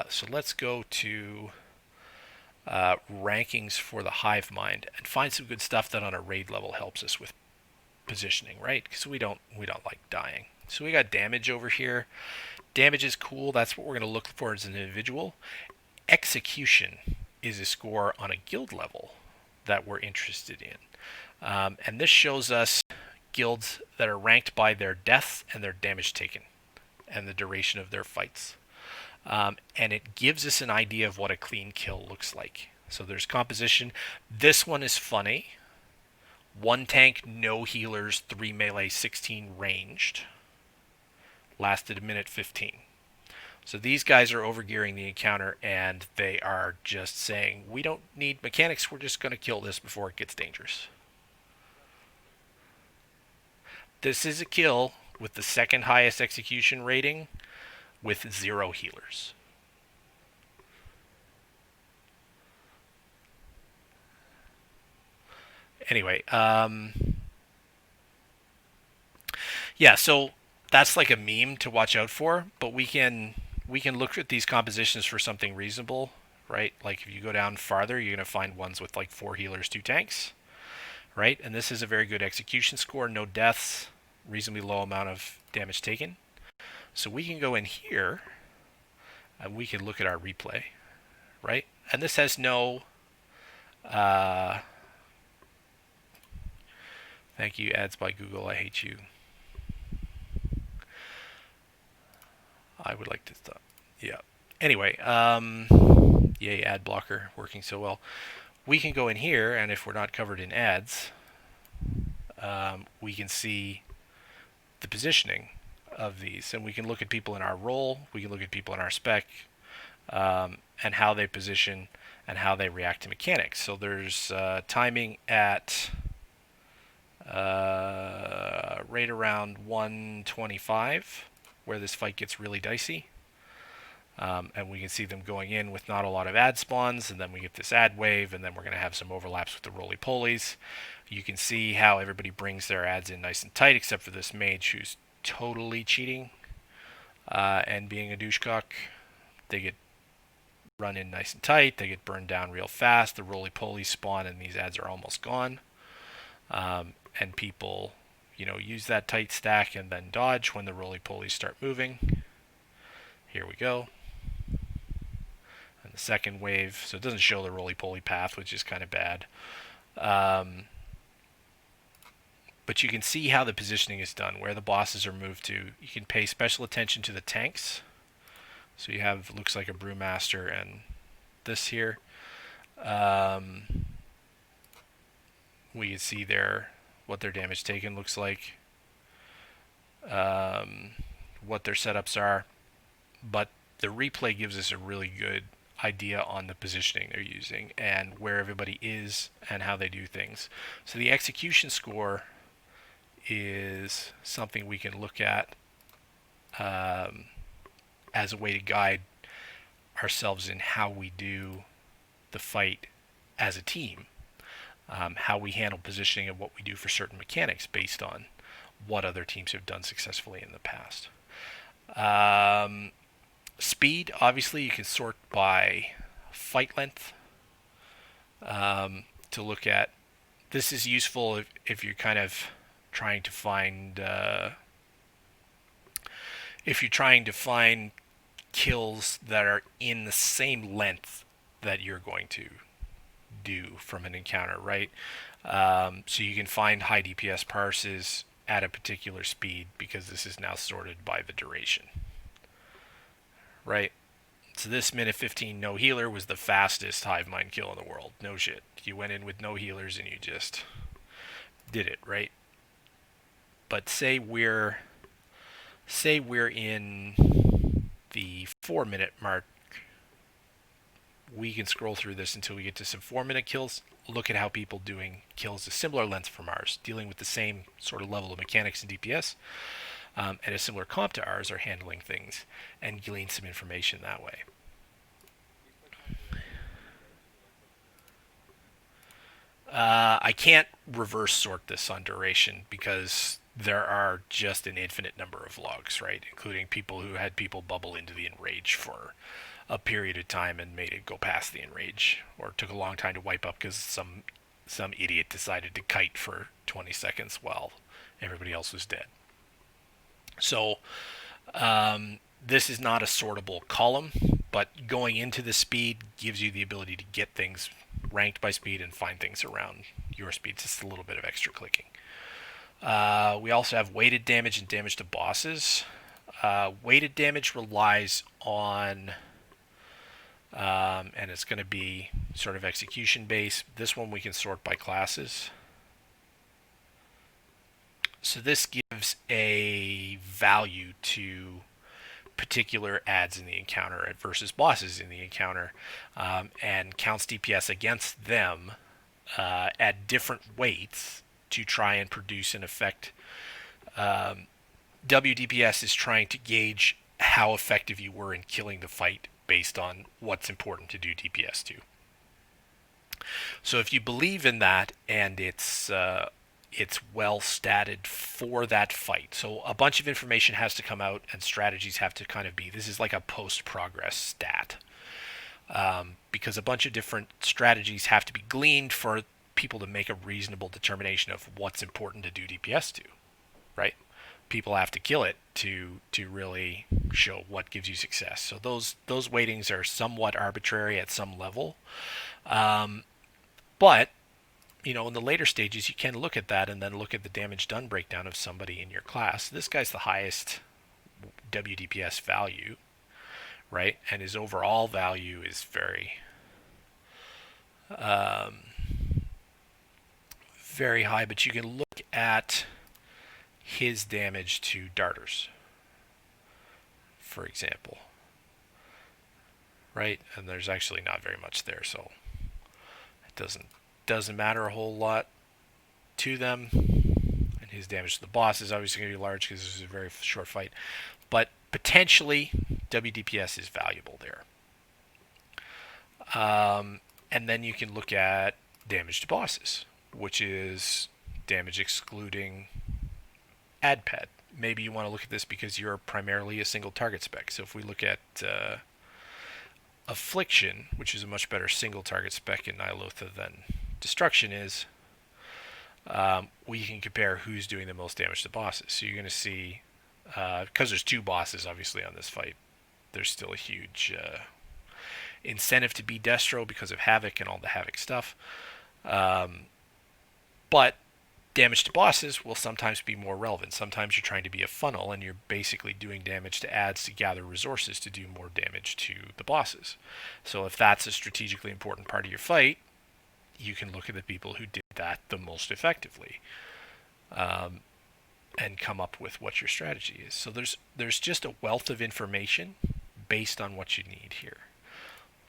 so let's go to rankings for the hive mind and find some good stuff that on a raid level helps us with positioning, right? Because we don't like dying. So we got damage over here. Damage is cool. That's what we're going to look for as an individual. Execution is a score on a guild level that we're interested in. And this shows us guilds that are ranked by their deaths and their damage taken and the duration of their fights. And it gives us an idea of what a clean kill looks like. So there's composition. This one is funny. 1 tank, no healers, 3 melee, 16 ranged. Lasted 1:15. So these guys are overgearing the encounter, and they are just saying, we don't need mechanics, we're just going to kill this before it gets dangerous. This is a kill with the second highest execution rating with 0 healers. Anyway, yeah, so that's like a meme to watch out for, but we can look at these compositions for something reasonable, right? Like if you go down farther, you're going to find ones with like 4 healers, 2 tanks, right? And this is a very good execution score, no deaths, reasonably low amount of damage taken. So we can go in here and we can look at our replay, right? And this has no thank you, ads by Google, I hate you. I would like to stop. Yeah. Anyway, yay, ad blocker working so well. We can go in here, and if we're not covered in ads, we can see the positioning of these, and we can look at people in our role, we can look at people in our spec, and how they position and how they react to mechanics. So there's timing at right around 125, where this fight gets really dicey. And we can see them going in with not a lot of ad spawns, and then we get this ad wave, and then we're going to have some overlaps with the roly-polies. You can see how everybody brings their ads in nice and tight, except for this mage who's totally cheating and being a douchecock. They get run in nice and tight. They get burned down real fast. The roly-polies spawn, and these ads are almost gone. And people, use that tight stack and then dodge when the roly-polies start moving. Here we go. And the second wave, so it doesn't show the roly-poly path, which is kind of bad. But you can see how the positioning is done, where the bosses are moved to. You can pay special attention to the tanks. So you have, looks like a Brewmaster and this here. We can see there what their damage taken looks like, what their setups are. But the replay gives us a really good idea on the positioning they're using and where everybody is and how they do things. So the execution score is something we can look at as a way to guide ourselves in how we do the fight as a team, how we handle positioning and what we do for certain mechanics based on what other teams have done successfully in the past. Speed, obviously, you can sort by fight length to look at. This is useful if you're kind of trying to find kills that are in the same length that you're going to do from an encounter, right? So you can find high DPS parses at a particular speed because this is now sorted by the duration, right? So this minute 15 no healer was the fastest hive mind kill in the world. No shit. You went in with no healers and you just did it, right? But say we're in the 4-minute mark. We can scroll through this until we get to some 4-minute kills. Look at how people doing kills a similar length from ours, dealing with the same sort of level of mechanics and DPS, and a similar comp to ours, are handling things and glean some information that way. I can't reverse sort this on duration because there are just an infinite number of logs, right? Including people who had people bubble into the enrage for a period of time and made it go past the enrage, or took a long time to wipe up because some idiot decided to kite for 20 seconds while everybody else was dead. So this is not a sortable column, but going into the speed gives you the ability to get things ranked by speed and find things around your speed. It's just a little bit of extra clicking. We also have weighted damage and damage to bosses. Weighted damage relies on, and it's going to be sort of execution based. This one we can sort by classes. So this gives a value to particular ads in the encounter versus bosses in the encounter, and counts DPS against them at different weights to try and produce an effect. WDPS is trying to gauge how effective you were in killing the fight based on what's important to do DPS to. So if you believe in that and it's well statted for that fight, so a bunch of information has to come out and strategies have to kind of be, this is like a post-progress stat, because a bunch of different strategies have to be gleaned for people to make a reasonable determination of what's important to do DPS to, right? People have to kill it to really show what gives you success. So those weightings are somewhat arbitrary at some level, but in the later stages you can look at that and then look at the damage done breakdown of somebody in your class. This guy's the highest WDPS value, right? And his overall value is very very high, but you can look at his damage to darters, for example, right? And there's actually not very much there, so it doesn't matter a whole lot to them. And his damage to the boss is obviously going to be large because this is a very short fight, but potentially WDPS is valuable there. And then you can look at damage to bosses, which is damage excluding AdPad. Maybe you want to look at this because you're primarily a single target spec. So if we look at Affliction, which is a much better single target spec in Nyalotha than Destruction is, we can compare who's doing the most damage to bosses. So you're going to see, because there's two bosses obviously on this fight, there's still a huge incentive to be Destro because of Havoc and all the Havoc stuff. But damage to bosses will sometimes be more relevant. Sometimes you're trying to be a funnel and you're basically doing damage to ads to gather resources to do more damage to the bosses. So if that's a strategically important part of your fight, you can look at the people who did that the most effectively, and come up with what your strategy is. So there's just a wealth of information based on what you need here.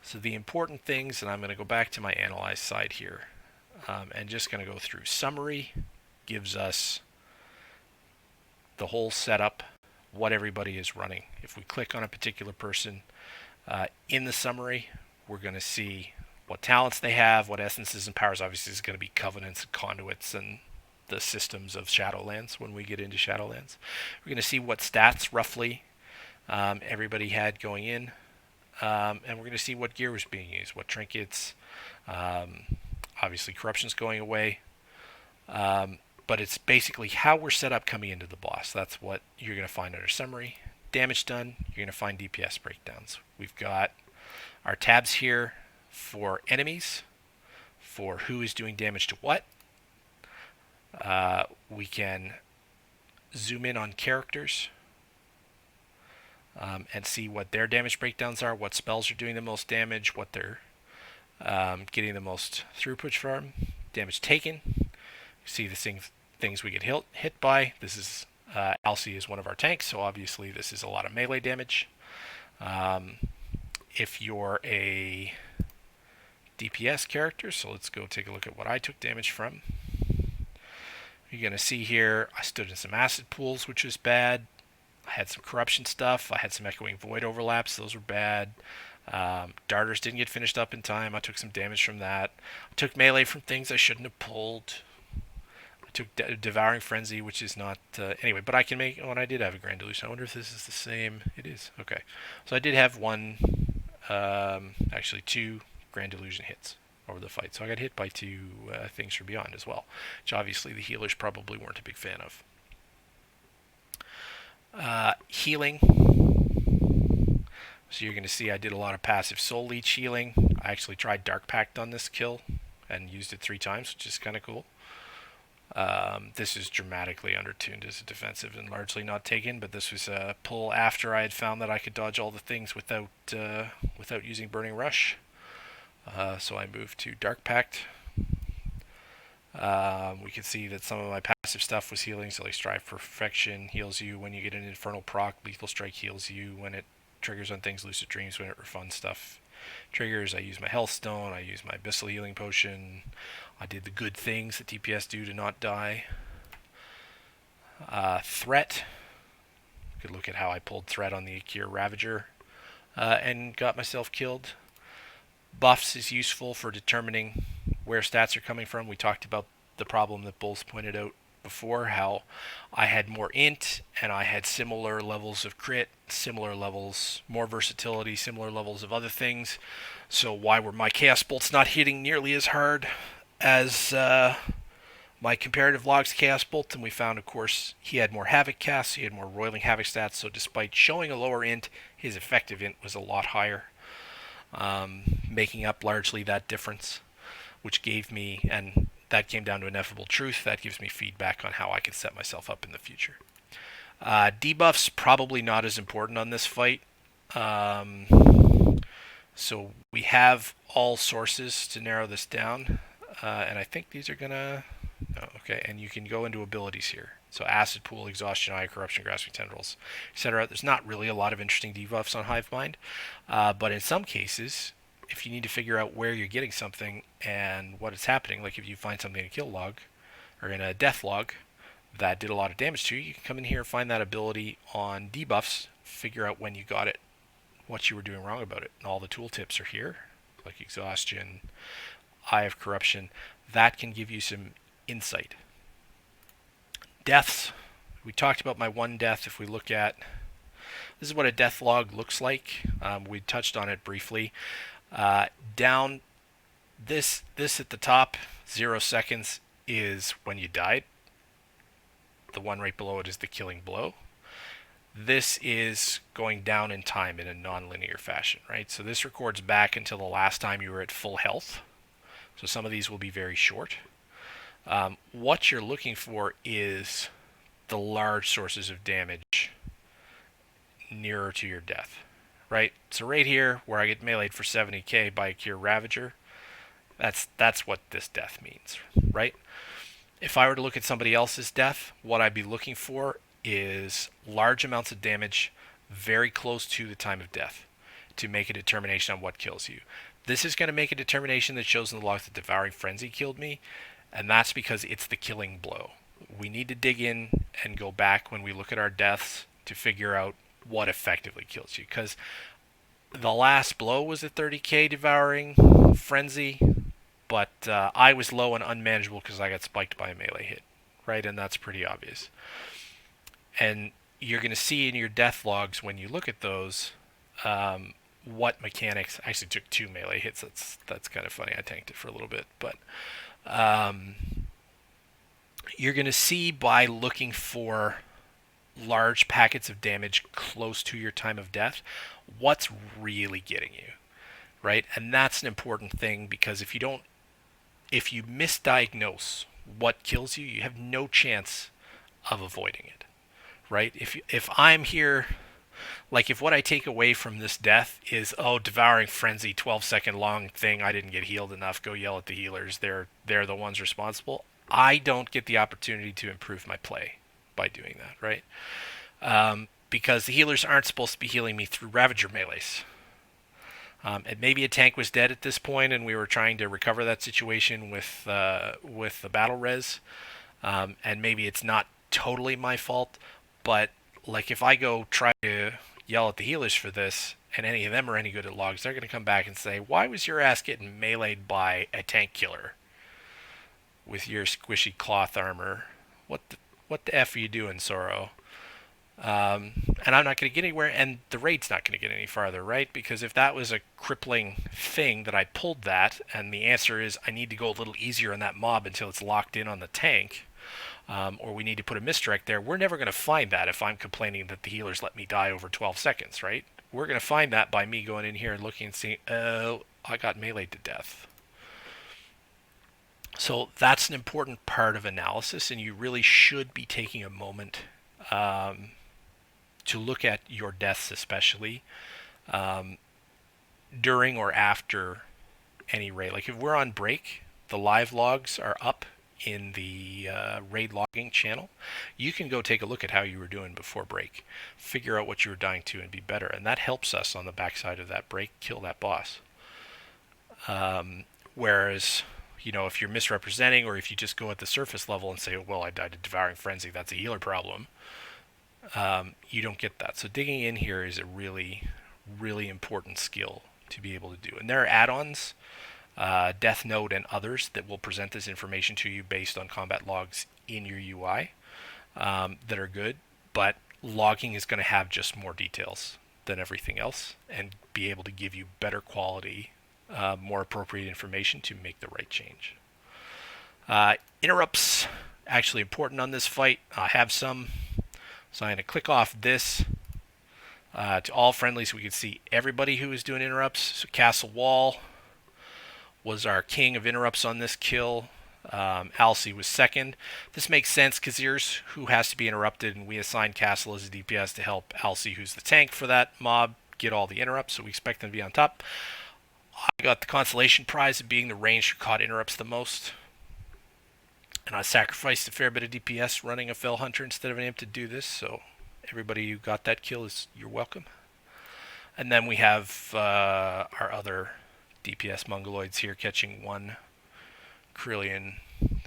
So the important things, and I'm going to go back to my analyze side here, and just going to go through summary. Gives us the whole setup, what everybody is running. If we click on a particular person in the summary, we're going to see what talents they have, what essences and powers. Obviously, is going to be covenants and conduits and the systems of Shadowlands when we get into Shadowlands. We're going to see what stats roughly everybody had going in, and we're going to see what gear was being used, what trinkets. Obviously, corruption's going away. But it's basically how we're set up coming into the boss. That's what you're going to find under summary. Damage done, you're going to find DPS breakdowns. We've got our tabs here for enemies, for who is doing damage to what. We can zoom in on characters and see what their damage breakdowns are, what spells are doing the most damage, what they're getting the most throughput from. Damage taken. See the things we get hit by. This is Alcy is one of our tanks, so obviously this is a lot of melee damage. If you're a DPS character, so let's go take a look at what I took damage from. You're going to see here, I stood in some acid pools, which was bad. I had some corruption stuff. I had some echoing void overlaps. Those were bad. Darters didn't get finished up in time. I took some damage from that. I took melee from things I shouldn't have pulled. Took Devouring Frenzy, which is not... anyway, but I can make... Oh, and I did have a Grand Delusion. I wonder if this is the same. It is. Okay. So I did have one... actually, two Grand Delusion hits over the fight. So I got hit by two things from Beyond as well, which obviously the healers probably weren't a big fan of. Healing. So you're going to see I did a lot of passive Soul Leech healing. I actually tried Dark Pact on this kill and used it 3 times, which is kind of cool. This is dramatically undertuned as a defensive and largely not taken, but this was a pull after I had found that I could dodge all the things without using Burning Rush. So I moved to Dark Pact. We can see that some of my passive stuff was healing, so like Strive Perfection heals you when you get an Infernal proc, Lethal Strike heals you when it triggers on things, Lucid Dreams when it refunds stuff triggers. I use my Healthstone, I use my Abyssal Healing Potion. I did the good things that DPS do to not die. Threat. You could look at how I pulled Threat on the Akir Ravager and got myself killed. Buffs is useful for determining where stats are coming from. We talked about the problem that Bulls pointed out before, how I had more int and I had similar levels of crit, similar levels, more versatility, similar levels of other things. So why were my Chaos Bolts not hitting nearly as hard as my Comparative Logs Chaos Bolt? And we found, of course, he had more Havoc casts, he had more Roiling Havoc stats, so despite showing a lower int, his effective int was a lot higher, making up largely that difference, which gave me, and that came down to ineffable truth, that gives me feedback on how I can set myself up in the future. Debuffs, probably not as important on this fight. So we have all sources to narrow this down, and I think these are gonna... Oh, okay, and you can go into abilities here. So Acid Pool, Exhaustion Eye, Corruption, Grasping Tendrils, etc. There's not really a lot of interesting debuffs on Hive Mind, but in some cases, if you need to figure out where you're getting something and what is happening, like if you find something in a kill log or in a death log that did a lot of damage to you, you can come in here, find that ability on debuffs, figure out when you got it, what you were doing wrong about it, and all the tooltips are here, like Exhaustion, Eye of Corruption. That can give you some insight. Deaths. We talked about my one death. If we look at This is what a death log looks like. We touched on it briefly. Down this at the top, 0 seconds is when you died. The one right below it is the killing blow. This is going down in time in a non-linear fashion, right? So this records back until the last time you were at full health. So some of these will be very short. What you're looking for is the large sources of damage nearer to your death, right? So right here, where I get meleeed for 70k by a Cure Ravager, that's what this death means, right? If I were to look at somebody else's death, what I'd be looking for is large amounts of damage very close to the time of death to make a determination on what kills you. This is going to make a determination that shows in the logs that Devouring Frenzy killed me, and that's because it's the killing blow. We need to dig in and go back when we look at our deaths to figure out what effectively kills you, because the last blow was a 30k Devouring Frenzy, but I was low and unmanageable because I got spiked by a melee hit, right? And that's pretty obvious. And you're going to see in your death logs when you look at those what mechanics. I actually took 2 melee hits. That's kind of funny. I tanked it for a little bit, but you're going to see by looking for large packets of damage close to your time of death what's really getting you, right? And that's an important thing, because if you misdiagnose what kills you, you have no chance of avoiding it, right? If I'm here, like if what I take away from this death is, oh, Devouring Frenzy, 12-second long thing, I didn't get healed enough, go yell at the healers, they're the ones responsible, I don't get the opportunity to improve my play by doing that, right? Because the healers aren't supposed to be healing me through Ravager melees. And maybe a tank was dead at this point, and we were trying to recover that situation with the battle res. And maybe it's not totally my fault, but like if I go try to yell at the healers for this, and any of them are any good at logs, they're going to come back and say, "Why was your ass getting meleeed by a tank killer with your squishy cloth armor? What the f are you doing, Sorrow?" And I'm not going to get anywhere, and the raid's not going to get any farther, right? Because if that was a crippling thing that I pulled that, and the answer is I need to go a little easier on that mob until it's locked in on the tank, or we need to put a misdirect there, we're never going to find that if I'm complaining that the healers let me die over 12 seconds, right? We're going to find that by me going in here and looking and seeing, oh, I got meleeed to death. So that's an important part of analysis, and you really should be taking a moment to look at your deaths, especially during or after any raid. Like if we're on break, the live logs are up in the raid logging channel. You can go take a look at how you were doing before break, figure out what you were dying to, and be better. And that helps us on the backside of that break kill that boss. Whereas, if you're misrepresenting, or if you just go at the surface level and say, well, I died to Devouring Frenzy, that's a healer problem, you don't get that. So digging in here is a really, really important skill to be able to do. And there are add-ons, Death Note and others, that will present this information to you based on combat logs in your UI that are good, but logging is going to have just more details than everything else and be able to give you better quality, more appropriate information to make the right change. Interrupts, actually important on this fight. I have some. So I'm going to click off this to all friendly so we can see everybody who is doing interrupts. So Castle Wall was our king of interrupts on this kill. Alcy was second. This makes sense because here's who has to be interrupted, and we assigned Castle as a DPS to help Alcy, who's the tank for that mob, get all the interrupts, so we expect them to be on top. I got the consolation prize of being the range who caught interrupts the most. And I sacrificed a fair bit of DPS running a Fell Hunter instead of an imp to do this, so everybody who got that kill, you're welcome. And then we have our other DPS Mongoloids here catching one Krillian,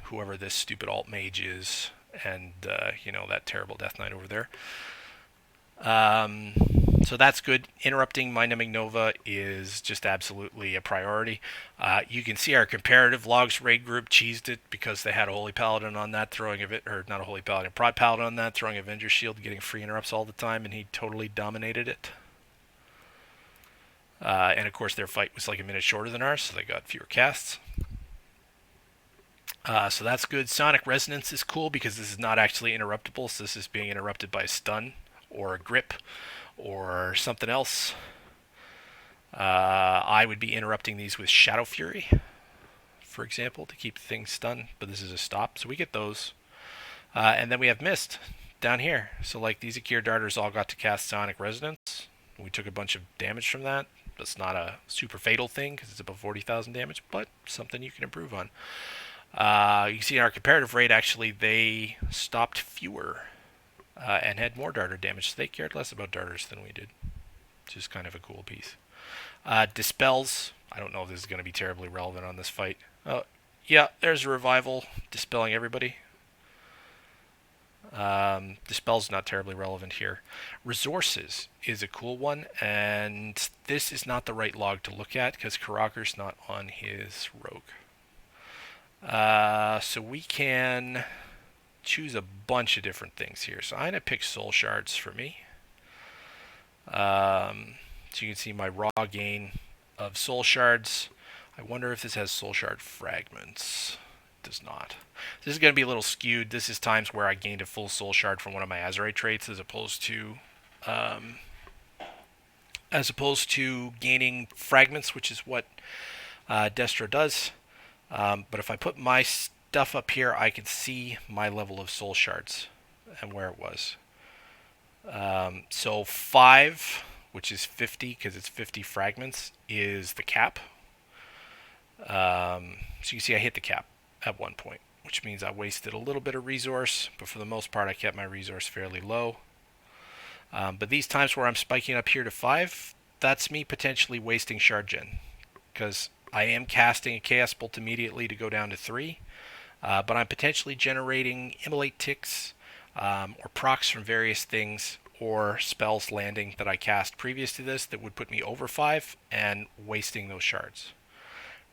whoever this stupid alt mage is, and that terrible Death Knight over there. So that's good. Interrupting Mind Numbing Nova is just absolutely a priority. You can see our comparative logs raid group cheesed it because they had a Holy Paladin on that, throwing a or not a Holy Paladin, Prod Paladin on that, throwing Avenger Shield, getting free interrupts all the time, and he totally dominated it. And of course, their fight was like a minute shorter than ours, so they got fewer casts. So that's good. Sonic Resonance is cool because this is not actually interruptible, so this is being interrupted by a stun or a grip or something else. I would be interrupting these with Shadow Fury, for example, to keep things stunned, but this is a stop, so we get those. And then we have Mist down here. So like these Akir Darters all got to cast Sonic Resonance. We took a bunch of damage from that. That's not a super fatal thing because it's above 40,000 damage, but something you can improve on. You can see in our comparative rate, actually, they stopped fewer and had more darter damage, so they cared less about darters than we did, which is kind of a cool piece. Dispels. I don't know if this is going to be terribly relevant on this fight. Oh, yeah, there's a revival dispelling everybody. Dispel's not terribly relevant here. Resources is a cool one, and this is not the right log to look at because Karager's not on his rogue. So we can choose a bunch of different things here. So I'm going to pick soul shards for me. So you can see my raw gain of soul shards. I wonder if this has soul shard fragments. It does not. This is going to be a little skewed. This is times where I gained a full soul shard from one of my Azerite traits as opposed to gaining fragments, which is what Destro does. But if I put my stuff up here, I can see my level of soul shards and where it was. So 5, which is 50 because it's 50 fragments, is the cap. So you can see I hit the cap at one point, which means I wasted a little bit of resource, but for the most part I kept my resource fairly low. But these times where I'm spiking up here to 5, that's me potentially wasting shard gen, because I am casting a Chaos Bolt immediately to go down to 3, but I'm potentially generating Immolate ticks or procs from various things or spells landing that I cast previous to this that would put me over 5 and wasting those shards.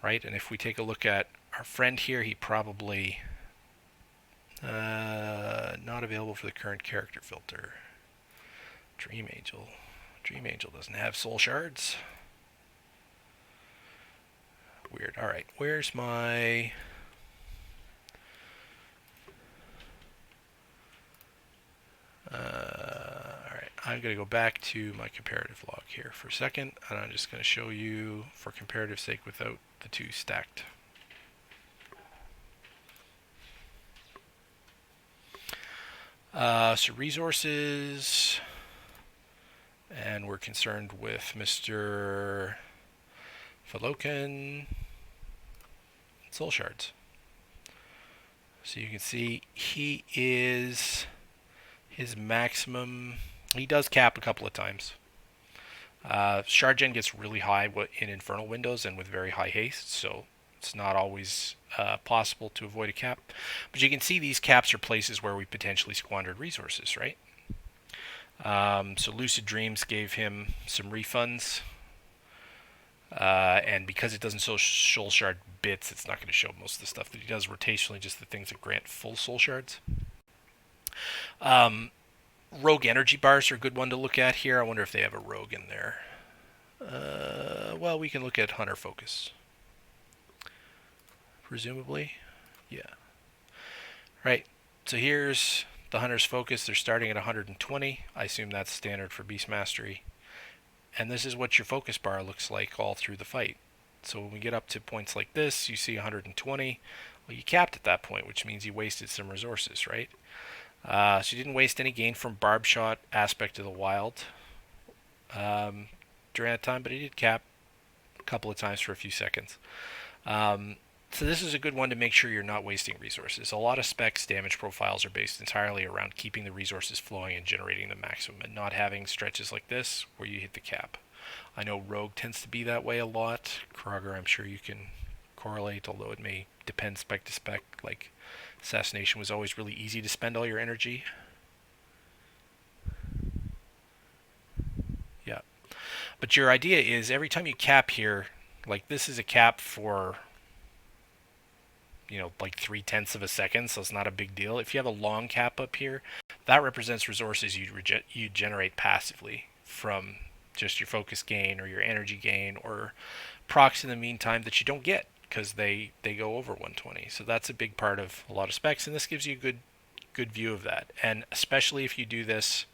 Right? And if we take a look at our friend here, he probably not available for the current character filter. Dream Angel. Dream Angel doesn't have soul shards. Weird. Alright, where's my... Alright, I'm going to go back to my comparative log here for a second, and I'm just going to show you, for comparative sake, without the 2 stacked. So resources, and we're concerned with Mr. Falokan soul shards. So you can see he is his maximum. He does cap a couple of times. Shard gen gets really high in Infernal Windows and with very high haste, so it's not always possible to avoid a cap. But you can see these caps are places where we potentially squandered resources, right? So Lucid Dreams gave him some refunds. And because it doesn't soul shard bits, it's not going to show most of the stuff that he does rotationally, just the things that grant full soul shards. Rogue energy bars are a good one to look at here. I wonder if they have a rogue in there. Well, we can look at Hunter Focus. Presumably. Yeah. Right. So here's the Hunter's Focus. They're starting at 120. I assume that's standard for Beast Mastery. And this is what your focus bar looks like all through the fight. So when we get up to points like this, you see 120. Well, you capped at that point, which means you wasted some resources, right? So you didn't waste any gain from Barb Shot aspect of the wild during that time, but he did cap a couple of times for a few seconds. So this is a good one to make sure you're not wasting resources. A lot of specs damage profiles are based entirely around keeping the resources flowing and generating the maximum and not having stretches like this where you hit the cap. I know Rogue tends to be that way a lot. Kroger, I'm sure you can correlate, although it may depend spec to spec. Like Assassination was always really easy to spend all your energy. But your idea is every time you cap here, like this is a cap for, like 3/10 of a second, so it's not a big deal. If you have a long cap up here, that represents resources you generate passively from just your focus gain or your energy gain or procs in the meantime that you don't get because they go over 120. So that's a big part of a lot of specs, and this gives you a good view of that. And especially if you do this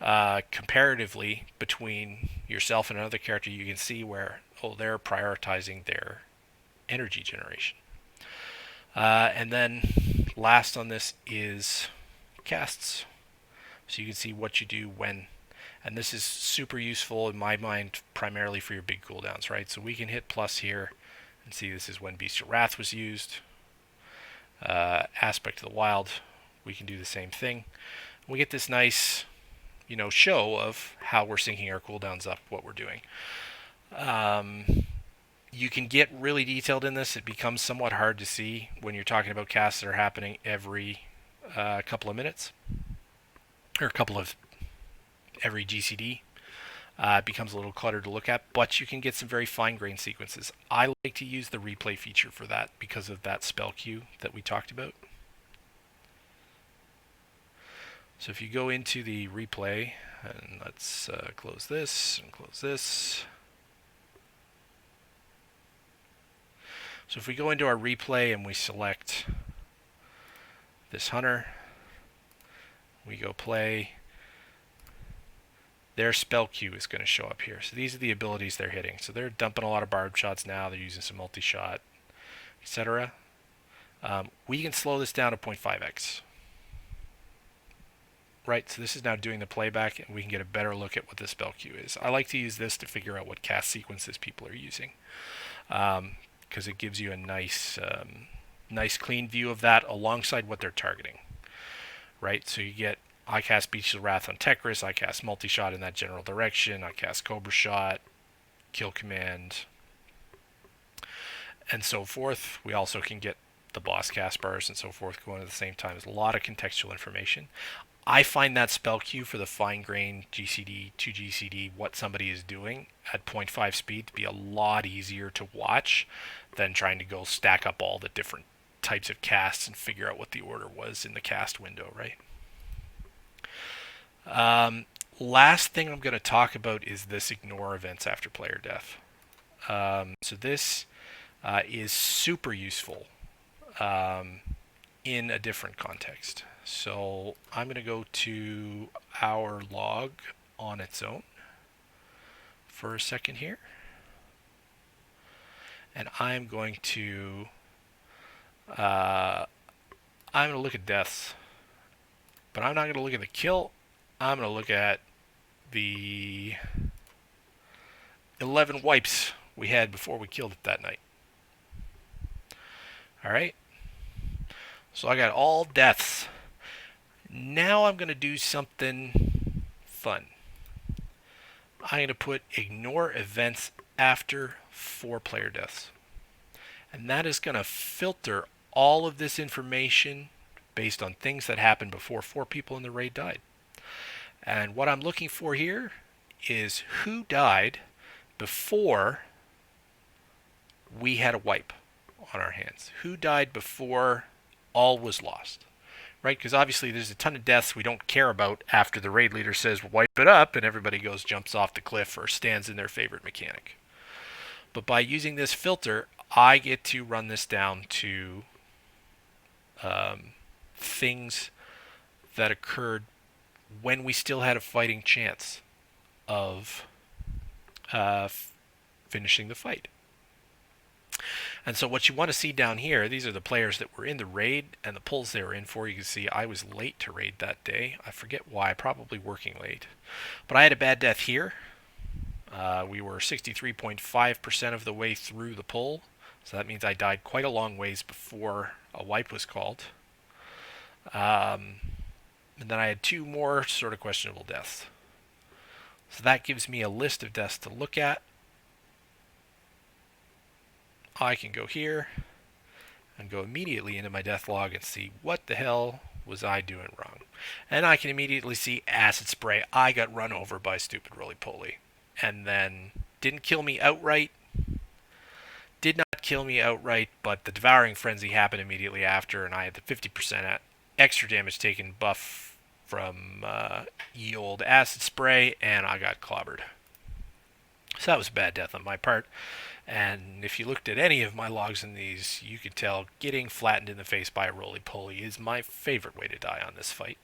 comparatively between yourself and another character, you can see where they're prioritizing their energy generation. And then last on this is casts. So you can see what you do when. And this is super useful in my mind, primarily for your big cooldowns, right? So we can hit plus here and see this is when Bestial Wrath was used. Aspect of the Wild, we can do the same thing. We get this nice, show of how we're syncing our cooldowns up, what we're doing. You can get really detailed in this. It becomes somewhat hard to see when you're talking about casts that are happening every couple of minutes or every GCD. It becomes a little cluttered to look at, but you can get some very fine-grained sequences. I like to use the replay feature for that because of that spell queue that we talked about. So if you go into the replay, and let's close this and close this. So if we go into our replay and we select this hunter, we go play, their spell queue is going to show up here. So these are the abilities they're hitting. So they're dumping a lot of barb shots now. They're using some multi-shot, etc. We can slow this down to 0.5x. Right, so this is now doing the playback, and we can get a better look at what the spell queue is. I like to use this to figure out what cast sequences people are using, because it gives you a nice clean view of that alongside what they're targeting. Right, so you get, I cast Bestial Wrath on Tekris, I cast multi-shot in that general direction, I cast Cobra Shot, Kill Command, and so forth. We also can get the boss cast bars and so forth going at the same time. There's a lot of contextual information. I find that spell queue for the fine-grained GCD, 2GCD, what somebody is doing at 0.5 speed to be a lot easier to watch than trying to go stack up all the different types of casts and figure out what the order was in the cast window, right? Last thing I'm going to talk about is this ignore events after player death. So this is super useful in a different context. So I'm going to go to our log on its own for a second here. And I'm going to look at deaths. But I'm not going to look at the kill. I'm going to look at the 11 wipes we had before we killed it that night. Alright. So I got all deaths. Now I'm going to do something fun. I'm going to put ignore events after 4 player deaths. And that is going to filter all of this information based on things that happened before 4 people in the raid died. And what I'm looking for here is who died before we had a wipe on our hands. Who died before all was lost. Right? Because obviously there's a ton of deaths we don't care about after the raid leader says wipe it up and everybody jumps off the cliff or stands in their favorite mechanic. But by using this filter, I get to run this down to things that occurred when we still had a fighting chance of finishing the fight. And so what you want to see down here, these are the players that were in the raid and the pulls they were in for. You can see I was late to raid that day. I forget why, probably working late. But I had a bad death here. We were 63.5% of the way through the pull. So that means I died quite a long ways before a wipe was called. And then I had 2 more sort of questionable deaths. So that gives me a list of deaths to look at. I can go here and go immediately into my death log and see what the hell was I doing wrong. And I can immediately see acid spray. I got run over by stupid roly-poly. and then didn't kill me outright. Did not kill me outright, but the Devouring Frenzy happened immediately after, and I had the 50% extra damage taken buff from ye old acid spray, and I got clobbered. So that was a bad death on my part. And if you looked at any of my logs in these, you could tell getting flattened in the face by a roly-poly is my favorite way to die on this fight.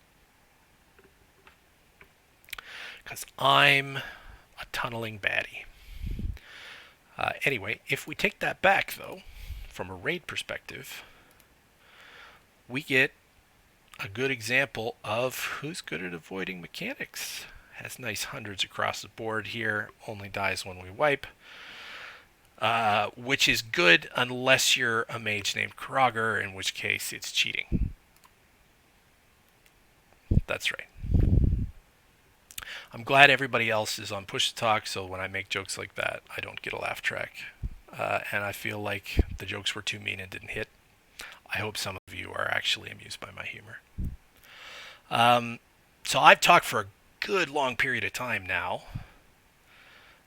Because I'm a tunneling baddie. Anyway, if we take that back, though, from a raid perspective, we get a good example of who's good at avoiding mechanics. Has nice hundreds across the board here, only dies when we wipe. Which is good unless you're a mage named Kroger, in which case it's cheating. That's right. I'm glad everybody else is on push to talk, so when I make jokes like that, I don't get a laugh track. And I feel like the jokes were too mean and didn't hit. I hope some of you are actually amused by my humor. So I've talked for a good long period of time now,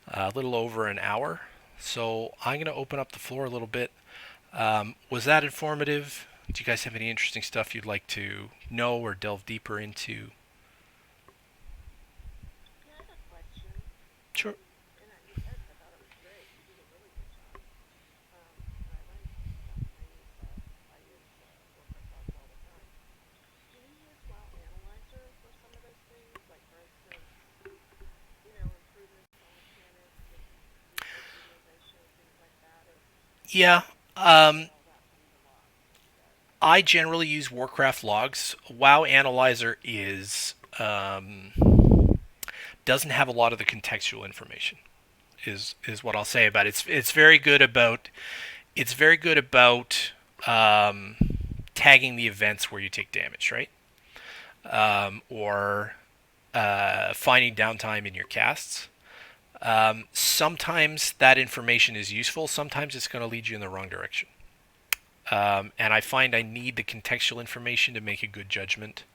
a little over an hour. So I'm going to open up the floor a little bit. Was that informative? Do you guys have any interesting stuff you'd like to know or delve deeper into? Sure. Yeah. I generally use Warcraft Logs. WoW Analyzer doesn't have a lot of the contextual information. Is what I'll say about it. It's very good about tagging the events where you take damage, right? Or finding downtime in your casts. Sometimes that information is useful. Sometimes it's going to lead you in the wrong direction. And I find I need the contextual information to make a good judgment.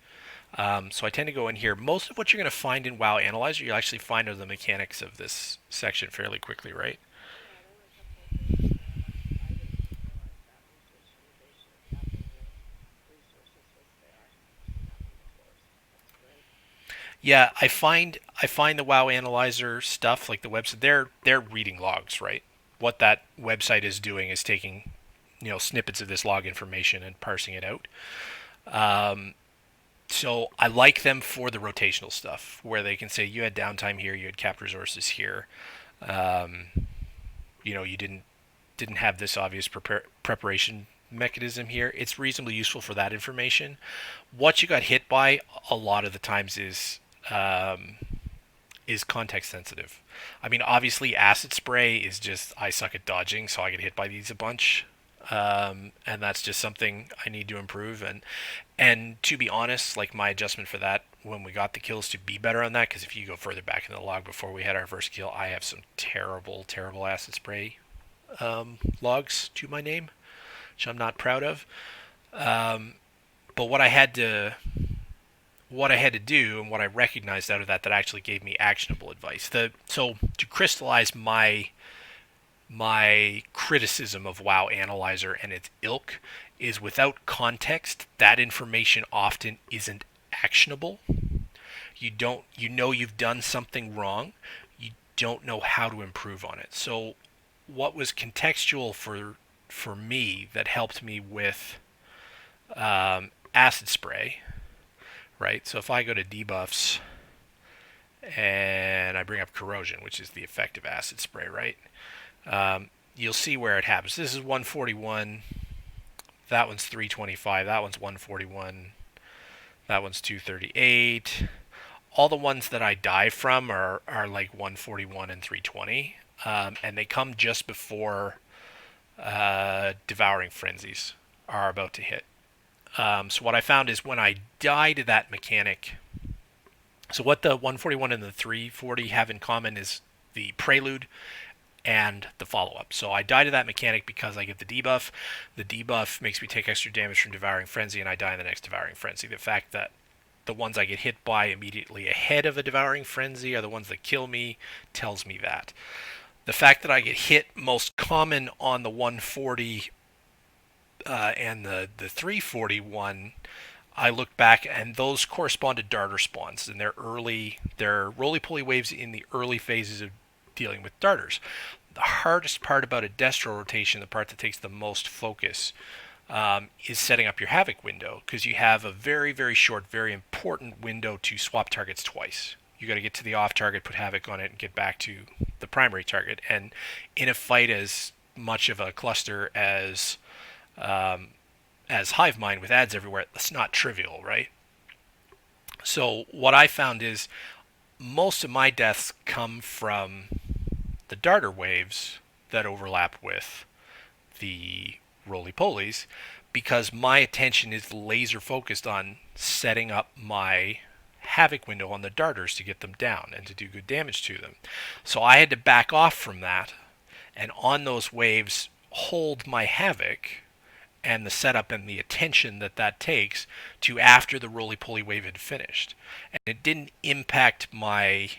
So I tend to go in here. Most of what you're going to find in WoW Analyzer, you'll actually find are the mechanics of this section fairly quickly, right? Yeah, I find the WoW Analyzer stuff like the website. They're reading logs, right? What that website is doing is taking snippets of this log information and parsing it out. Um, so I like them for the rotational stuff, where they can say you had downtime here, you had capped resources here. Um, you didn't have this obvious preparation mechanism here. It's reasonably useful for that information. What you got hit by a lot of the times is context sensitive. I mean, obviously, acid spray is just I suck at dodging, so I get hit by these a bunch, and that's just something I need to improve. And to be honest, like my adjustment for that when we got the kills to be better on that, because if you go further back in the log before we had our first kill, I have some terrible, terrible acid spray logs to my name, which I'm not proud of. Um, but what I had to do and what I recognized out of that actually gave me actionable advice. So to crystallize my criticism of WoW Analyzer and its ilk is without context, that information often isn't actionable. You've done something wrong. You don't know how to improve on it. So what was contextual for me that helped me with acid spray, right? So if I go to debuffs and I bring up corrosion, which is the effect of acid spray, right? You'll see where it happens. This is 141. That one's 325. That one's 141. That one's 238. All the ones that I die from are like 141 and 320. And they come just before Devouring Frenzies are about to hit. So what I found is when I die to that mechanic, so what the 141 and the 340 have in common is the prelude and the follow-up. So I die to that mechanic because I get the debuff. The debuff makes me take extra damage from Devouring Frenzy, and I die in the next Devouring Frenzy. The fact that the ones I get hit by immediately ahead of a Devouring Frenzy are the ones that kill me, tells me that. The fact that I get hit most common on the 140 and the 341, I looked back and those correspond to darter spawns and they're roly-poly waves in the early phases of dealing with darters. The hardest part about a Destro rotation, the part that takes the most focus, is setting up your Havoc window, because you have a very, very short, very important window to swap targets twice. You got to get to the off target, put Havoc on it, and get back to the primary target. And in a fight as much of a cluster as Hive Mind with ads everywhere, that's not trivial, right? So what I found is most of my deaths come from the darter waves that overlap with the roly-polies, because my attention is laser focused on setting up my Havoc window on the darters to get them down and to do good damage to them. So I had to back off from that, and on those waves hold my Havoc and the setup and the attention that that takes to after the roly-poly wave had finished. And it didn't impact my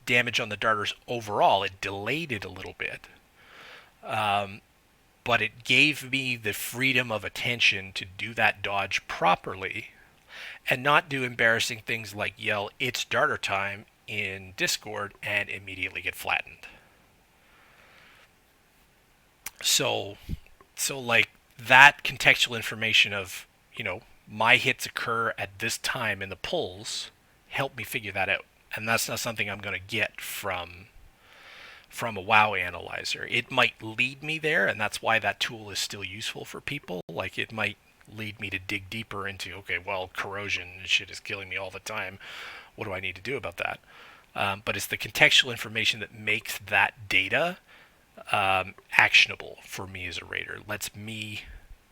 damage on the darters overall. It delayed it a little bit. But it gave me the freedom of attention to do that dodge properly and not do embarrassing things like yell, "It's darter time" in Discord and immediately get flattened. So like that contextual information of, my hits occur at this time in the pulls helped me figure that out. And that's not something I'm going to get from a WoW analyzer. It might lead me there, and that's why that tool is still useful for people. Like, it might lead me to dig deeper into, okay, well, corrosion and shit is killing me all the time. What do I need to do about that? But it's the contextual information that makes that data actionable for me as a raider. Lets me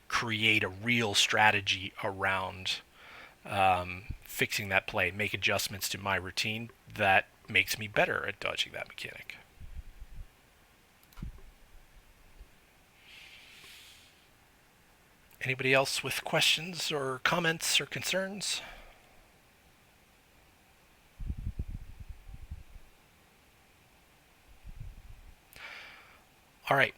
create a real strategy around fixing that play, make adjustments to my routine that makes me better at dodging that mechanic. Anybody else with questions or comments or concerns? All right,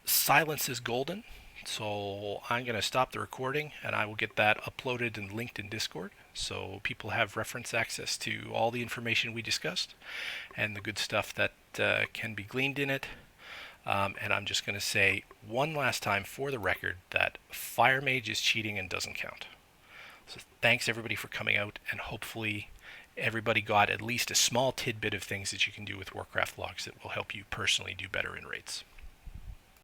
silence is golden, so I'm going to stop the recording and I will get that uploaded and linked in Discord so people have reference access to all the information we discussed and the good stuff that can be gleaned in it. And I'm just going to say one last time for the record that Fire Mage is cheating and doesn't count. So thanks everybody for coming out, and hopefully everybody got at least a small tidbit of things that you can do with Warcraft logs that will help you personally do better in raids.